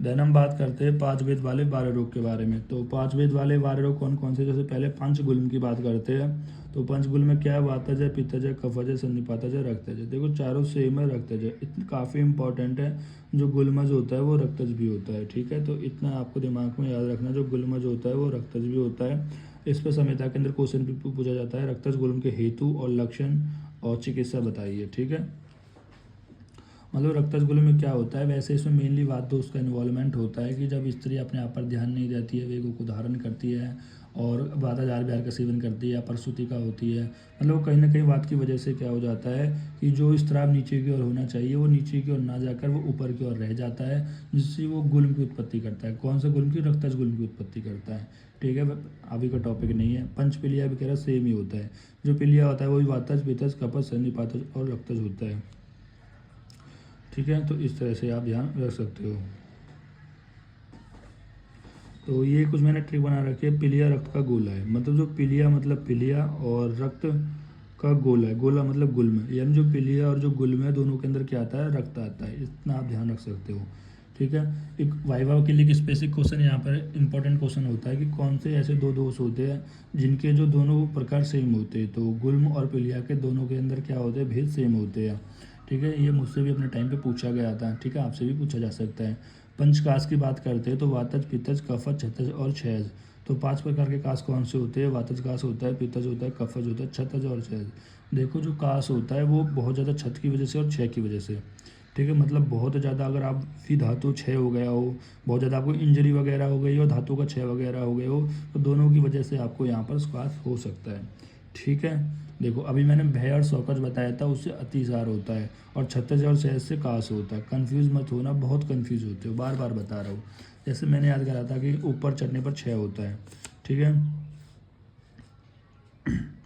देन हम बात करते हैं 5 वेद वाले 12 रोग के बारे में। तो 5 वेद वाले 12 रोग कौन कौन से, जैसे पहले पंचगुल्म की बात करते हैं। तो पंचगुल्म में क्या है, वातज है, पित्तज है, कफज है, सन्निपातज है, रक्तज है। देखो चारों सेम है, रक्तज है, इतना काफ़ी इंपॉर्टेंट है। जो गुल्मज होता है वो रक्तज भी होता है, ठीक है। तो इतना आपको दिमाग में याद रखना, जो गुल्मज होता है वो रक्तज भी होता है। इस पर संहिता के अंदर क्वेश्चन भी पूछा जाता है, रक्तज गुल्म के हेतु और लक्षण और चिकित्सा बताइए, ठीक है। मतलब रक्तस्गुल्म में क्या होता है, वैसे इसमें मेनली वात दोष का इन्वॉल्वमेंट होता है कि जब स्त्री अपने आप पर ध्यान नहीं देती है, वेगों को धारण करती है और बाधाचार विहार का सेवन करती है या प्रसूति का होती है, मतलब वो कहीं ना कहीं बात की वजह से क्या हो जाता है कि जो स्त्राव नीचे की ओर होना चाहिए वो नीचे की ओर ना जाकर वो ऊपर की ओर रह जाता है, जिससे वो गुल्म की उत्पत्ति करता है। कौन सा गुल्म की, रक्तज गुल्म की उत्पत्ति करता है, ठीक है। अभी का टॉपिक नहीं है। पंचपिलिया भी कह रहा सेम ही होता है। जो पिलिया होता है वही वातज, पित्तज, कफज, सन्निपातज और रक्तज होता है, ठीक है। तो इस तरह से आप ध्यान रख सकते हो। तो ये कुछ मैंने ट्रिक बना रखी है। पिलिया रक्त का गोला है, मतलब जो पिलिया मतलब पिलिया और रक्त का गोला है, गोला मतलब गुल्म, यानी जो पिलिया और जो गुल्म है दोनों के अंदर क्या आता है, रक्त आता है। इतना आप ध्यान रख सकते हो, ठीक है। एक वाइवा के लिए एक स्पेसिफिक क्वेश्चन यहाँ पर इंपॉर्टेंट क्वेश्चन होता है कि कौन से ऐसे दो दोष होते हैं जिनके जो दोनों प्रकार सेम होते हैं। तो गुल्म और पिलिया के दोनों के अंदर क्या होते हैं, भेद सेम होते हैं, ठीक है। ये मुझसे भी अपने टाइम पे पूछा गया था, ठीक है, आपसे भी पूछा जा सकता है। पंचकाश की बात करते हैं तो वातज, पित्तज, कफज, छत्तज और क्षयज। तो 5 प्रकार के काश कौन से होते हैं, वातज काश होता है, पित्तज होता है, कफज होता है, छत्तज और क्षयज। देखो जो काश होता है वो बहुत ज़्यादा छत की वजह से और क्षय की वजह से, ठीक है। मतलब बहुत ज़्यादा अगर आप भी धातु क्षय हो गया हो, बहुत ज़्यादा आपको इंजरी वगैरह हो गई हो, धातु का क्षय वगैरह हो गए हो, तो दोनों की वजह से आपको यहाँ पर काश हो सकता है, ठीक है। देखो अभी मैंने भय और शौकज बताया था, उससे अतिसार होता है, और छत्तीस और सहज से काश होता है। कंफ्यूज मत होना, बहुत कंफ्यूज होते हो, बार बार बता रहा हूँ। जैसे मैंने याद करा था कि ऊपर चढ़ने पर क्षय होता है, ठीक है,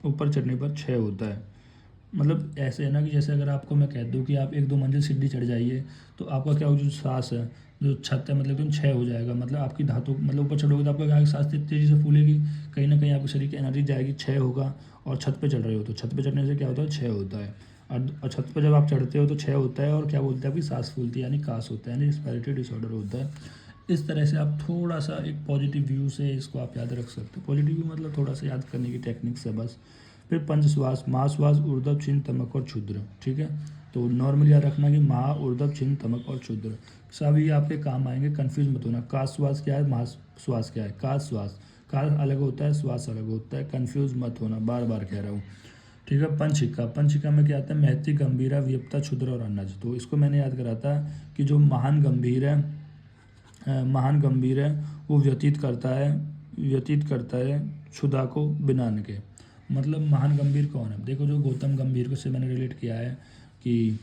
ऊपर चढ़ने पर क्षय होता है। मतलब ऐसे है ना कि जैसे अगर आपको मैं कह दूँ कि आप 1-2 मंजिल सीढ़ी चढ़ जाइए, तो आपका क्या हो, जो सांस है, जो छत है, मतलब एकदम क्षय हो जाएगा। मतलब आपकी धातु, मतलब ऊपर चढ़ोगे तो आपका क्या है, सांस तेज़ी से फूलेगी, कहीं ना कहीं आपके शरीर की एनर्जी जाएगी, क्षय होगा। और छत पे चढ़ रहे हो तो छत पे चढ़ने से क्या होता है, क्षय होता है। और छत पे जब आप चढ़ते हो तो क्षय होता है, और क्या बोलते हैं, आपकी सांस फूलती है, यानी कास होता है, यानी रिस्पिरेटरी डिसऑर्डर होता है। इस तरह से आप थोड़ा सा एक पॉजिटिव व्यू से इसको आप याद रख सकते हो। पॉजिटिव व्यू मतलब थोड़ा सा याद करने की टेक्निक्स है बस। फिर पंचश्वास, महाश्वास, ऊर्ध्व, छिन्न, तमक और क्षुद्र, ठीक है। तो नॉर्मल याद रखना कि महा, ऊर्ध्व, छिन्न, तमक और क्षुद्र सभी आपके काम आएंगे, कंफ्यूज मत होना। काश श्वास क्या है, महाश्वास क्या है, काश श्वास, काश अलग होता है, श्वास अलग होता है, कंफ्यूज मत होना, बार बार कह रहा हूँ, ठीक है। पंचिका, पंचिका में क्या आता है, महती, गंभीरा, वियप्ता, क्षुद्र और अन्नज। तो इसको मैंने याद करा था कि जो महान गंभीर है, महान गंभीर है, वो व्यतीत करता है क्षुधा को बिना अन्न के। मतलब महान गंभीर कौन है, देखो जो गौतम गंभीर को से मैंने रिलेट किया है कि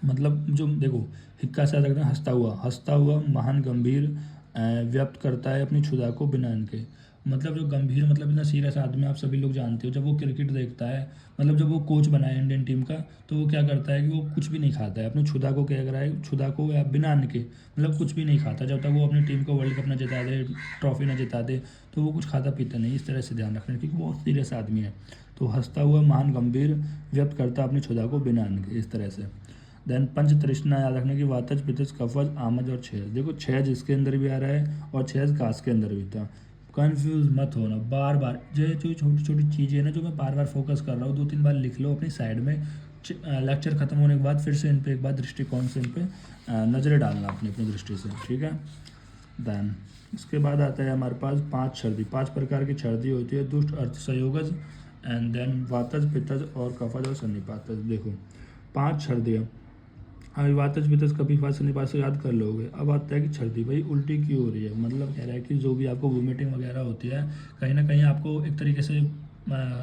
मतलब जो देखो हिक्का से रखते हैं, हंसता हुआ महान गंभीर व्यक्त करता है अपनी क्षुधा को बिना अन्न के। मतलब जो गंभीर मतलब इतना सीरियस आदमी आप सभी लोग जानते हो, जब वो क्रिकेट देखता है, मतलब जब वो कोच बना है इंडियन टीम का, तो वो क्या करता है कि वो कुछ भी नहीं खाता है, अपनी क्षुधा को क्या कर रहा है, क्षुधा को या बिना अन्न के, मतलब कुछ भी नहीं खाता जब तक वो अपनी टीम को वर्ल्ड कप ना जिता दे, ट्रॉफी ना जिता दे, तो वो कुछ खाता पीता नहीं। इस तरह से ध्यान रखना, क्योंकि बहुत सीरियस आदमी है। तो हंसता हुआ महान गंभीर व्यक्त करता अपनी क्षुधा को बिना अन्न के, इस तरह से। देन पंच तृष्णा याद रखने की, वातज, पित्तज, कफज, आमज और छेज। देखो छेज इसके अंदर भी आ रहा है और छेज काश के अंदर भी था। कंफ्यूज मत होना, बार बार जो छोटी छोटी चीज़ें ना जो मैं बार बार फोकस कर रहा हूँ, 2-3 बार लिख लो अपनी साइड में। लेक्चर खत्म होने के बाद फिर से इन पे एक बार दृष्टिकोण से इन पे नज़रें डालना अपनी अपनी दृष्टि से, ठीक है। देन इसके बाद आता है हमारे पास 5 छर्दी। 5 प्रकार की छर्दी होती है, दुष्ट, अर्थ, संयोगज, एंड देन वातज, पित्तज और कफज और सन्निपातज। देखो 5 छर्दियाँ, अभी वातज, पित्तज, कफिफा, सन्निपात से याद कर लोगे। अब आता है कि छर्दी, भाई उल्टी क्यों हो रही है, मतलब कह रहा है कि जो भी आपको वोमिटिंग वगैरह होती है, कहीं ना कहीं आपको एक तरीके से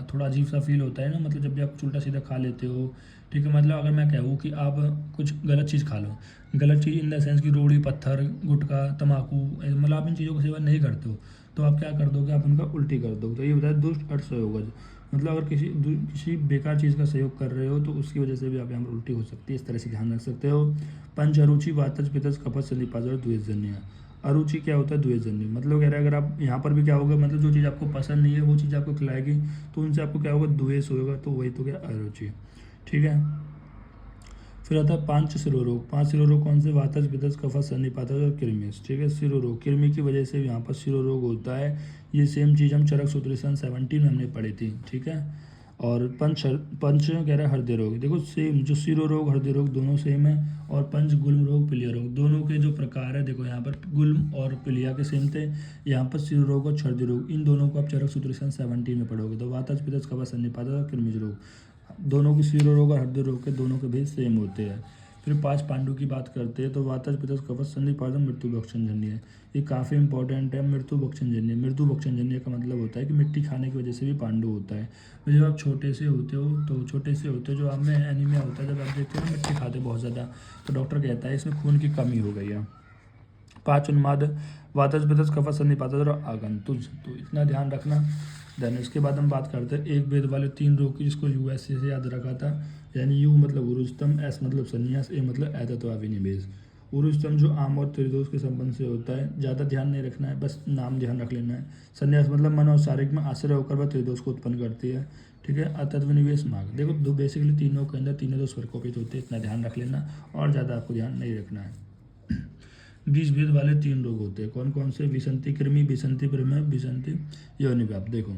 थोड़ा अजीब सा फील होता है ना, मतलब जब भी आप उल्टा सीधा खा लेते हो, ठीक है। मतलब अगर मैं कहूँ कि आप कुछ गलत चीज़ खा लो, गलत चीज़ इन द सेंस कि रोड़ी, पत्थर, गुटखा, तम्बाकू, मतलब आप इन चीज़ों का सेवन नहीं करते हो, तो आप क्या कर दोगे, आप उनका उल्टी कर दोगे। तो ये बताया दुष्ट अर्थ संयोगज, मतलब अगर किसी बेकार चीज़ का सहयोग कर रहे हो तो उसकी वजह से भी आप यहाँ पर उल्टी हो सकती है, इस तरह से ध्यान रख सकते हो। पंच अरुचि, वातज, पित्तज, कफज, सन्निपात और द्वेषजन्य। अरुचि क्या होता है, द्वेषजन्य, मतलब कह रहा है अगर आप यहाँ पर भी क्या होगा, मतलब जो चीज़ आपको पसंद नहीं है वो चीज़ आपको खिलाएगी तो उनसे आपको क्या होगा, द्वेष होगा, तो वही तो क्या, अरुचि, ठीक है। फिर आता है 5 शिरोरोग। 5 शिरोरोग कौन से? वातज, पित्तज, कफज, सन्निपातज और कृमिस। ठीक है, शिरोरोग कृमि की वजह से यहाँ पर शिरोरोग होता है। ये सेम चीज़ हम चरक सूत्र सन 17 में हमने पढ़ी थी। ठीक है, और पंच कह रहा है हृदय रोग। देखो सेम, जो शिरोरोग हृदय रोग दोनों सेम है, और पंच गुल्म रोग पिलिया रोग दोनों के जो प्रकार है, देखो यहाँ पर गुल्म और पिलिया के सेम थे, यहाँ पर शिरोरोग और हृदय रोग, इन दोनों को आप चरक सूत्र सन 17 में पढ़ोगे। तो वातज, पित्तज, कफज, सन्निपातज और कृमिज रोग दोनों के शिरोरोग और हृदय रोग के दोनों के भेद सेम होते हैं। फिर 5 पांडु की बात करते हैं तो वातज, पित्तज, कफज, सन्निपातज मृत्यु भक्षणजन्य है। ये काफ़ी इंपॉर्टेंट है। मृत्यु भक्षणजन्य, मृत्यु भक्षणजन्य का मतलब होता है कि मिट्टी खाने की वजह से भी पांडु होता है। तो जब आप छोटे से होते हो, जो आप में एनीमिया होता है, जब आप देखते हो ना मिट्टी खाते बहुत ज़्यादा, तो डॉक्टर कहता है इसमें खून की कमी हो गई है। 5 उन्माद, वातज, पित्तज, कफज, सन्निपातज और आगंतुज, तो इतना ध्यान रखना। देन उसके बाद हम बात करते हैं एक वेद वाले 3 रोग की, जिसको यूएसए से याद रखा था। यानी यू मतलब उरुस्तम, एस मतलब संन्यास, ए मतलब ऐतत्वाभिनिवेश। उरुस्तम जो आम और त्रिदोष के संबंध से होता है, ज़्यादा ध्यान नहीं रखना है, बस नाम ध्यान रख लेना है। संन्यास मतलब मन और शारीरिक में आश्रय होकर वह त्रिदोष को उत्पन्न करती है। ठीक है, अतत्वनिवेश मार्ग, देखो दो बेसिकली तीनों के अंदर तीनों दोष प्रकोपित होते हैं, इतना ध्यान रख लेना और ज़्यादा आपको ध्यान नहीं रखना है। 20 भेद वाले 3 रोग होते हैं, कौन कौन से? विसंति कृमि, विसंति प्रमेय, विसंति योनिव्याप। देखो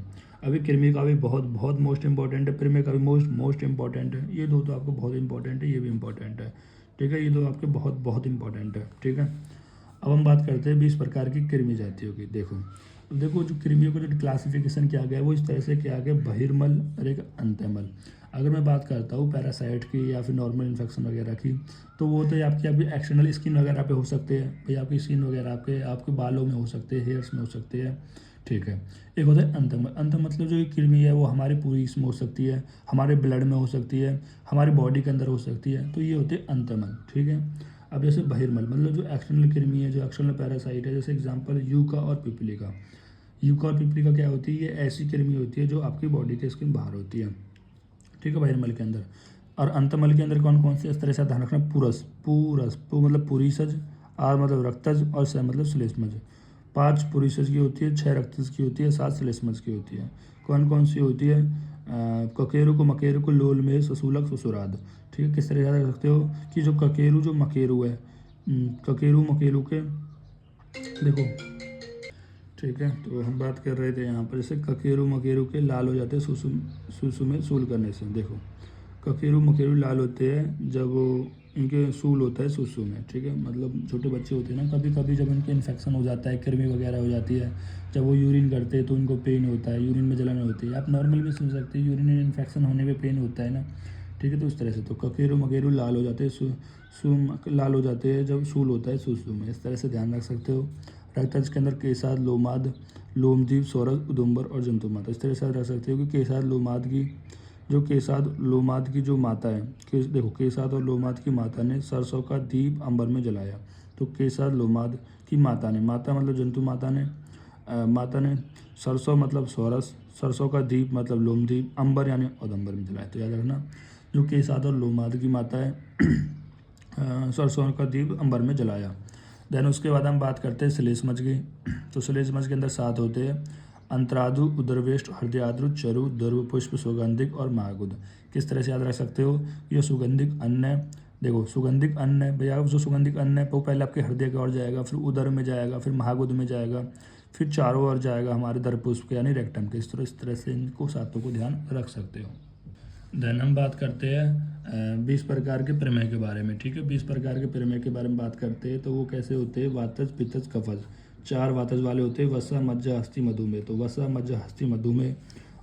अभी कृमि का भी बहुत बहुत मोस्ट इंपॉर्टेंट है, प्रमेय का भी मोस्ट इंपॉर्टेंट है। ये दो तो आपको बहुत इंपॉर्टेंट है, ये भी इंपॉर्टेंट है। ठीक है, ये दो आपके बहुत बहुत इंपॉर्टेंट है। ठीक है, अब हम बात करते हैं 20 प्रकार की कृमि जातियों की। देखो जो कृमियों का जो क्लासिफिकेशन किया गया है वो इस तरह से किया गया, बहिर्मल और एक अंतमल। अगर मैं बात करता हूँ पैरासाइट की या फिर नॉर्मल इन्फेक्शन वगैरह की, तो वो तो आपकी एक्सटर्नल स्किन वगैरह पे हो सकते हैं भाई, आपकी स्किन वगैरह आपके बालों में हो सकते हैं, हेयर्स में हो सकते हैं। ठीक है, एक होता है अंतमल। अंत मतलब जो ये कृमि है वो हमारी पूरी इसमें हो सकती है, हमारे ब्लड में हो सकती है, हमारी बॉडी के अंदर हो सकती है, तो ये होते हैं अंतमल। ठीक है, अब जैसे बहिर्मल मतलब जो एक्सटर्नल कृमि है, जो एक्सटर्नल पैरासाइट है, जैसे एग्जांपल यूका और पिपलिका। यूका और पिपलिका क्या होती है? ये ऐसी कृमि होती है जो आपकी बॉडी के स्किन बाहर होती है। ठीक है, बहिर्मल के अंदर। और अंतमल के अंदर कौन कौन से? इस तरह से ध्यान रखना, पुरस, पू मतलब पुरीसज, आर मतलब रक्तज और स मतलब श्लेष्मज। 5 पुरीसज की होती है, 6 रक्तज की होती है, 7 श्लेष्मज की होती है। कौन कौन सी होती है? ककेरू को, मकेरू को, लोल में, ससुलक, ससुराद। ठीक है, किस तरह याद रख सकते हो कि जो ककेरू जो मकेरू है, ककेरू मकेरू के, देखो ठीक है, तो हम बात कर रहे थे यहाँ पर जैसे ककेरू मकेरू के लाल हो जाते हैं सुसु में सूल करने से। देखो ककेरू मकेरू लाल होते हैं जब वो इनके सूल होता है सुसु में। ठीक है, मतलब छोटे बच्चे होते हैं ना, कभी कभी जब इनके इन्फेक्शन हो जाता है, कृमि वगैरह हो जाती है, जब वो यूरिन करते हैं तो उनको पेन होता है, यूरिन में जलन होती है। आप नॉर्मल भी समझ सकते हैं, यूरिन इन्फेक्शन होने में पेन होता है ना। ठीक है, तो उस तरह से तो ककेरू मकेरू लाल हो जाते हैं, लाल हो जाते हैं जब सूल होता है सुसु में। इस तरह से ध्यान रख सकते हो। रक्तज के अंदर केसाद, लोमाद, लोमदीप, सौरभ, उदुम्बर और जंतुमाता। इस तरह से रख सकते हो कि केसाद लोमाद की जो माता है, देखो केसाद और लोमाद की माता ने सरसों का दीप अंबर में जलाया। तो केसाद लोमाद की माता ने, माता मतलब जंतु माता ने सरसों मतलब सौरस, सरसों का दीप मतलब लोमदीप, अंबर यानी उदम्बर में जलाया। तो याद रखना, जो केसाद और लोमाद की माता है सरसों का दीप अंबर में जलाया। देन उसके बाद हम बात करते हैं श्लेष्मज की। तो श्लेष्मज के अंदर 7 होते हैं, अंतरादु, उदरवेष्ट, हृदयाद्रु, चरु, दर्व, पुष्प, सुगंधिक और महागुद। किस तरह से याद रख सकते हो? ये सुगंधिक अन्न है। देखो सुगंधिक अन्न है भैया, जो सुगंधिक अन्न है वो पहले आपके हृदय की ओर जाएगा, फिर उदर में जाएगा, फिर महागुद में जाएगा, फिर चारों ओर जाएगा हमारे दर्पुष्प के यानी रेक्टम के। इस तरह से इनको 7 को ध्यान रख सकते हो। देन हम बात करते हैं 20 प्रकार के प्रमेय के बारे में। ठीक है, 20 प्रकार के प्रमेय के बारे में बात करते हैं तो वो कैसे होते हैं? वातज, पित्तज, कफज। 4 वातज वाले होते हैं, वसा, मज्जा, हस्ती, मधुमेह। तो वसा, मज्जा, हस्ती, मधुमेह।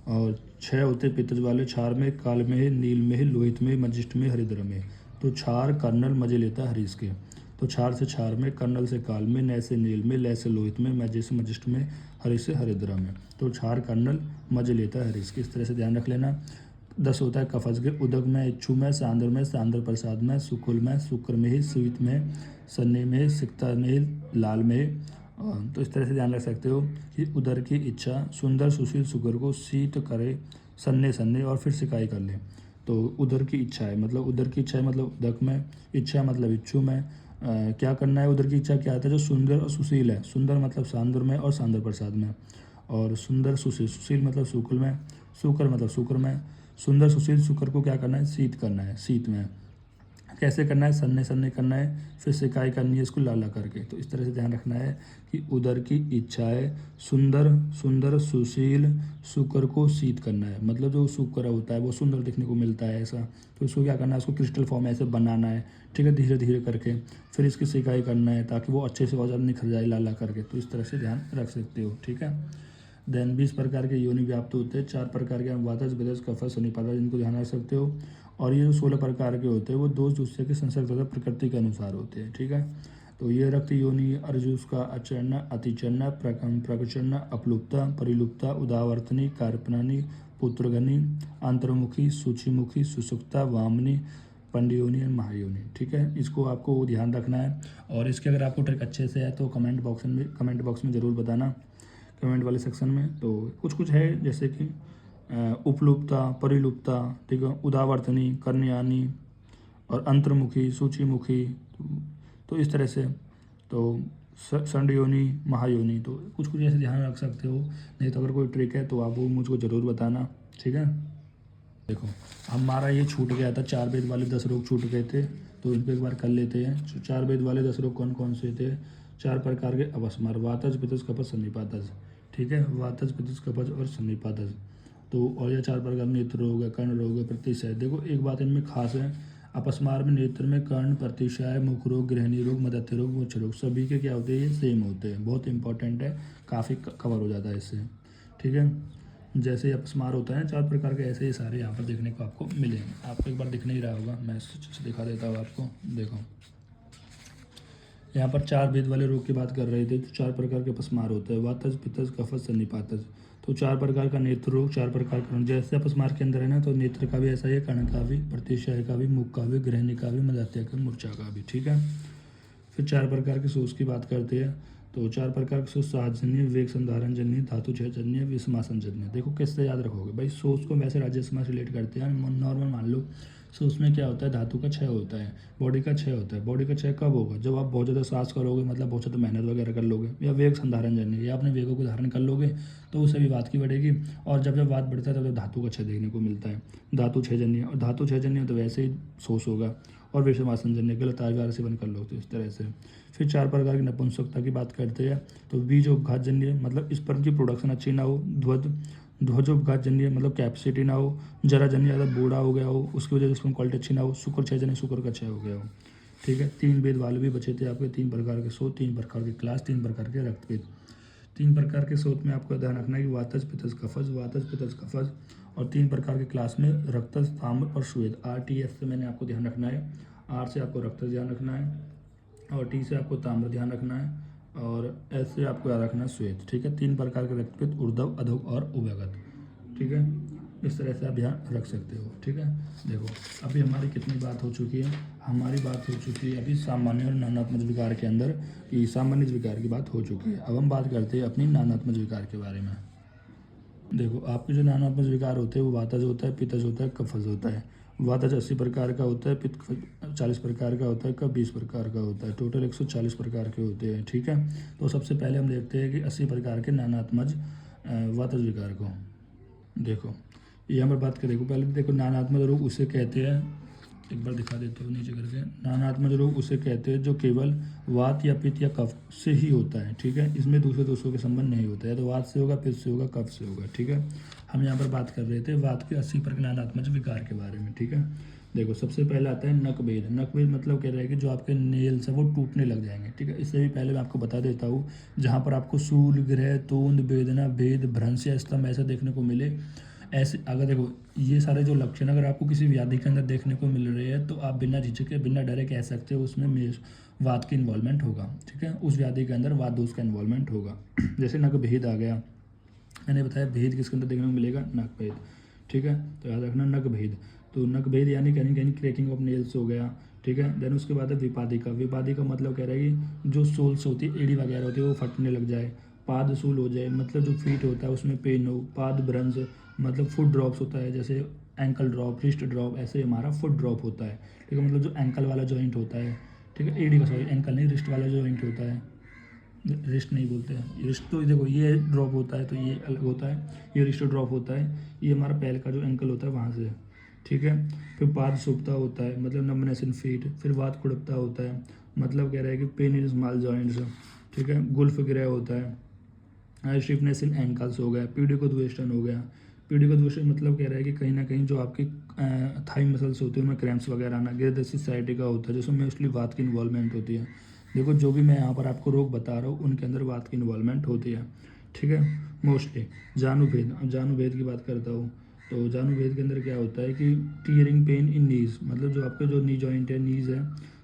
और 6 होते हैं पित्तज वाले, क्षार में, काल में, नील में, लोहित में, मजिष्ठ में, हरिद्र में। तो क्षार, कर्नल, मजे लेता है हरीश के। तो क्षार से क्षार में, कर्नल से काल में, नय से नील में, लय से लोहित में, मजे से मजिष्ठ में, हरीश से हरिद्र में। तो क्षार, कर्नल, मजे लेता है हरीश के। इस तरह से ध्यान रख लेना। 10 होता है कफज के, उदक में, इच्छु में, सांद्र प्रसाद में, सुकुल में, शुक्र में, स्वीत में, सन्नी में, सिक्ता में, लाल में। तो इस तरह से ध्यान रख सकते हो कि उदर की इच्छा, सुंदर सुशील शुक्र को शीत करे, सन्ने और फिर सिकाई कर ले। तो उदर की इच्छा है मतलब उदक में, इच्छा मतलब इच्छु में। क्या करना है? उदर की इच्छा क्या आता है? जो सुंदर और सुशील है, सुंदर मतलब सांद्र में और सांद्र प्रसाद में, और सुंदर सुशील मतलब शुक्ल में, शुक्र मतलब शुक्र में। सुंदर सुशील शुक्र को क्या करना है? शीत करना है, शीत में। कैसे करना है, सन्ने सन्ने करना है, फिर सिकाई करनी है इसको लाला करके। तो इस तरह से ध्यान रखना है कि उदर की इच्छाएं सुंदर सुंदर सुशील शुक्र को शीत करना है। मतलब जो शुक्र होता है वो सुंदर दिखने को मिलता है ऐसा, तो इसको क्या करना है, उसको क्रिस्टल फॉर्म में ऐसे बनाना है, ठीक है, धीरे धीरे करके। फिर इसकी सिकाई करना है ताकि वो अच्छे से और ज़्यादा निखर जाए लाला करके। तो इस तरह से ध्यान रख सकते हो, ठीक है। देन 20 प्रकार के योनि व्याप्त होते हैं, 4 प्रकार के वातज बेदज कफस शनिपात, जिनको ध्यान रख सकते हो। और ये जो 16 प्रकार के होते हैं वो दो दूसरे के संसर्ग तथा प्रकृति के अनुसार होते हैं, ठीक है। तो ये रक्त योनि अर्जुस का अचरण अतिचरण प्रकचरण अपलुप्ता परिलुप्ता उदावर्तनी कार्पणानी पुत्रगनी अंतर्मुखी सूचिमुखी सुसुक्ता वामनी पंडियोनी और महायोनी, ठीक है। इसको आपको ध्यान रखना है। और इसके अगर आपको ट्रिक अच्छे से है तो कमेंट बॉक्स में ज़रूर बताना, कमेंट वाले सेक्शन में। तो कुछ कुछ है जैसे कि उपलुप्ता परिलुप्ता, ठीक है, उदावर्तनी कर्णयानी और अंतर्मुखी सूचीमुखी। तो इस तरह से तो संडयोनी महायोनी, तो कुछ कुछ ऐसे ध्यान रख सकते हो। नहीं तो अगर कोई ट्रिक है तो आप वो मुझको ज़रूर बताना, ठीक है। देखो हमारा ये छूट गया था, 4 वेद वाले 10 रोग छूट गए थे, तो इनको एक बार कर लेते हैं। 4 वेद वाले 10 रोग कौन कौन से थे? 4 प्रकार के अपस्मार, वातज पित्तज कफज सन्निपातज, ठीक है, वातज पित्तज कफज और सन्निपातज। तो और ये 4 प्रकार नेत्र रोग है, कर्ण रोग है, प्रतिशय। देखो एक बात इनमें खास है, अपस्मार में नेत्र में कर्ण, प्रतिशय, मुख रोग, गृहिणी रोग, मदत्य रोग, मोक्ष रोग, सभी के क्या होते हैं, ये सेम होते हैं। बहुत इंपॉर्टेंट है, काफ़ी कवर हो जाता है इससे, ठीक है। जैसे अपस्मार होता है 4 प्रकार के, ऐसे ही सारे यहाँ पर देखने को आपको मिलेंगे। आपको एक बार दिख नहीं रहा होगा, मैं से दिखा देता हूँ आपको। देखो यहाँ पर 4 भेद वाले रोग की बात कर रहे थे, तो 4 प्रकार के अपस्मार होते हैं, वातज पित्तज कफज सन्निपातज। तो 4 प्रकार का नेत्र रोग, 4 प्रकार का जैसे अपस्मार के अंदर है ना, तो नेत्र का भी ऐसा ही है, कर्ण का भी, प्रतिशय का भी, मुख का भी, गृहिणी का भी, मदात्य का, मूर्छा का भी, ठीक है। फिर 4 प्रकार के सोच की बात करते हैं, तो 4 प्रकार के सोच साहजन्य, विवेक संधारण जन्य, धातु क्षयजन्य, विषमासन जन्य। देखो किससे याद रखोगे भाई, सोच को वैसे राज्य समास रिलेट करते हैं। नॉर्मल मान लो सोच में क्या होता है, धातु का क्षय होता है, बॉडी का क्षय होता है। बॉडी का क्षय कब होगा, जब आप बहुत ज़्यादा सांस करोगे, मतलब बहुत ज़्यादा मेहनत वगैरह कर लोगे, या वेग संधारण जन्य, या अपने वेगों को धारण कर लोगे, तो उससे भी बात की बढ़ेगी। और जब जब बात बढ़ता है तब जब धातु का क्षय देखने को मिलता है, धातु क्षयजन्य। और धातु क्षयजन्य तो वैसे ही शोष होगा। और विषमासनजन्य, गलत आहार सेवन कर लो, तो इस तरह से। फिर 4 प्रकार की नपुंसकता की बात करते हैं, तो बीजोपघातजन्य, मतलब स्पर्म की प्रोडक्शन अच्छी ना हो, ध्वजोपघातजन्य, मतलब कैपेसिटी ना हो, जराजन्य, ज़्यादा बूढ़ा हो गया हो, उसकी वजह से स्पर्म क्वालिटी अच्छी ना हो, शुक्र क्षयजन्य, शुक्र का क्षय हो गया हो, ठीक है। 3 भेद वाले भी बचे थे आपके, 3 प्रकार के शोध, 3 प्रकार के क्लास, 3 प्रकार के रक्तभेद। 3 प्रकार के शोध में आपको ध्यान रखना है कि वातज पित्तज कफज, वातज पित्तज कफज। और 3 प्रकार के क्लास में रक्तज, ताम्र और श्वेत। RTS से मैंने आपको ध्यान रखना है, R से आपको रक्तज ध्यान रखना है, और T से आपको ताम्र ध्यान रखना है, और S से आपको याद रखना है श्वेत, ठीक है। 3 प्रकार के रक्तपित्त, ऊर्ध्व, अधोग और उभयगत, ठीक है। इस तरह से आप ध्यान रख सकते हो, ठीक है। देखो अभी हमारी कितनी बात हो चुकी है, हमारी बात हो चुकी है अभी सामान्य और नानात्मक विकार के अंदर, कि सामान्य विकार की बात हो चुकी है। अब हम बात करते हैं अपनी नानात्मक विकार के बारे में। देखो आपके जो नानात्मक विकार होते हैं वो वातज होता है, पित्तज होता है, कफज होता है। वातज 80 प्रकार का होता है, पित्त 40 प्रकार का होता है, कफ 20 प्रकार का होता है। टोटल 140 प्रकार के होते हैं, ठीक है। तो सबसे पहले हम देखते हैं कि 80 प्रकार के नानात्मज वातज विकार को। देखो ये हम बात करें, देखो पहले देखो नानात्मज रोग उसे कहते हैं, एक बार दिखा देता हूँ नीचे करके। नानात्मज रोग उसे कहते हैं जो केवल वात या पित्त या कफ से ही होता है, ठीक है। इसमें दूसरे दोषों के संबंध नहीं होता है, तो वात से होगा, पित्त से होगा, कफ से होगा, ठीक है। हम यहाँ पर बात कर रहे थे वात के 80 प्रकार नानात्मज विकार के बारे में, ठीक है। देखो सबसे पहले आता है नकभेद। नकभेद मतलब कह रहा है कि जो आपके नेल्स है वो टूटने लग जाएंगे, ठीक है। इससे भी पहले मैं आपको बता देता हूँ, जहाँ पर आपको सूल, ग्रह, तोंद, वेदना, भेद, भ्रंश या स्तंभ ऐसा देखने को मिले, ऐसे अगर देखो ये सारे जो लक्षण अगर आपको किसी व्याधि के अंदर देखने को मिल रहे हैं, तो आप बिना झिझके बिना डरे कह सकते हो उसमें वात की इन्वॉल्वमेंट होगा, ठीक है। उस व्याधि के अंदर वात दोष का इन्वॉल्वमेंट होगा। जैसे नकभेद आ गया, मैंने बताया भेद किसके अंदर देखने को मिलेगा, नकभेद, ठीक है। तो याद रखना नकभेद। तो नकभेद यानी कहीं कहीं क्रैकिंग ऑफ नेल्स हो गया, ठीक है। देन उसके बाद है विपादिका। विपादिका मतलब कह रहा है कि जो सोल्स होती है, एड़ी वगैरह होती है, वो फटने लग जाए। पाद सूल हो जाए, मतलब जो फीट होता है उसमें पेन हो। पाद भ्रंश मतलब फुट ड्रॉप्स होता है, जैसे एंकल ड्रॉप, रिस्ट ड्रॉप, ऐसे हमारा फुट ड्रॉप होता है, ठीक है। मतलब जो एंकल वाला जॉइंट होता है, ठीक है, एड़ी का, सॉरी एंकल नहीं, रिस्ट वाला जॉइंट होता है, रिस्ट नहीं बोलते हैं, रिस्ट तो देखो ये ड्रॉप होता है तो ये अलग होता है, ये रिस्ट ड्रॉप होता है, ये हमारा पैर का जो एंकल होता है वहाँ से, ठीक है। फिर पाद सुप्ता होता है, मतलब नंबनेस इन फीट। फिर वात कुड़पता होता है, मतलब कह रहा है कि पेन इन स्मॉल जॉइंट्स। ठीक है। गुल्फ ग्रह होता है, स्टिफनेस इन एंकल्स हो गया, पीडिकोद्वेष्टन हो गया। पीडिकोद्वेष्टन मतलब कह रहा है कि कहीं ना कहीं जो आपकी थाई मसल्स होती है उनमें क्रैम्प्स वगैरह आना। गिरदसी साइटिका होता है जिसमें मोस्टली वात की इन्वॉल्वमेंट होती है। देखो जो भी मैं यहाँ पर आपको रोग बता रहा हूँ उनके अंदर वात की इन्वॉल्वमेंट होती है। ठीक है। मोस्टली जानुभेद, अब जानुभेद की बात करता हूँ तो जानुभेद के अंदर क्या होता है कि टीयरिंग पेन इन नीज, मतलब जो आपके जो नी जॉइंट है, नीज है,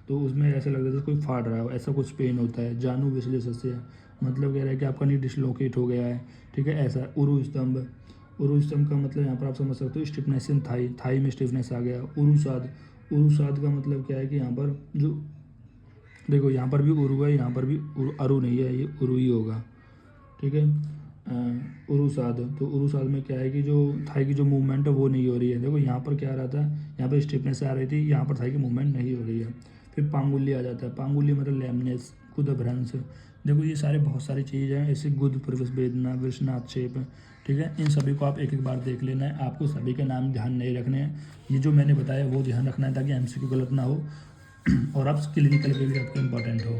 तो उसमें ऐसा लगता है जैसे कोई फाड़ रहा हो, ऐसा कुछ पेन होता है। जानू विश्लेषस्य, मतलब कह रहा है कि आपका नी डिसलोकेट हो गया है। ठीक है। ऐसा उरु स्तंभ, उरु स्तंभ का मतलब यहाँ पर आप समझ सकते हो स्टिफनेस इन थाई, थाई में स्टिफनेस आ गया। उरुसाद, उरुसाद का मतलब क्या है कि यहाँ पर जो देखो यहाँ पर भी उरु है, यहाँ पर भी अरु नहीं है, ये उरु ही होगा। ठीक है। उरुसाद, तो उरुसाद में क्या है कि जो थाई की जो मूवमेंट है वो नहीं हो रही है। देखो यहाँ पर क्या आ रहा था, यहाँ पर स्टिफनेस आ रही थी, यहाँ पर थाई की मूवमेंट नहीं हो रही है। फिर पांगुल्य आ जाता है, पांगुल्य मतलब लैमनेस, गुदभ्रंश। देखो ये सारे बहुत सारी चीज़ हैं, ऐसे गुद प्रवेश वेदना, विषनाक्षेप। ठीक है। इन सभी को आप एक एक बार देख लेना है, आपको सभी के नाम ध्यान नहीं रखने हैं। ये जो मैंने बताया वो ध्यान रखना है ताकि एमसीक्यू गलत ना हो और आप क्लिनिकल के लिए आपको इम्पोर्टेंट हो।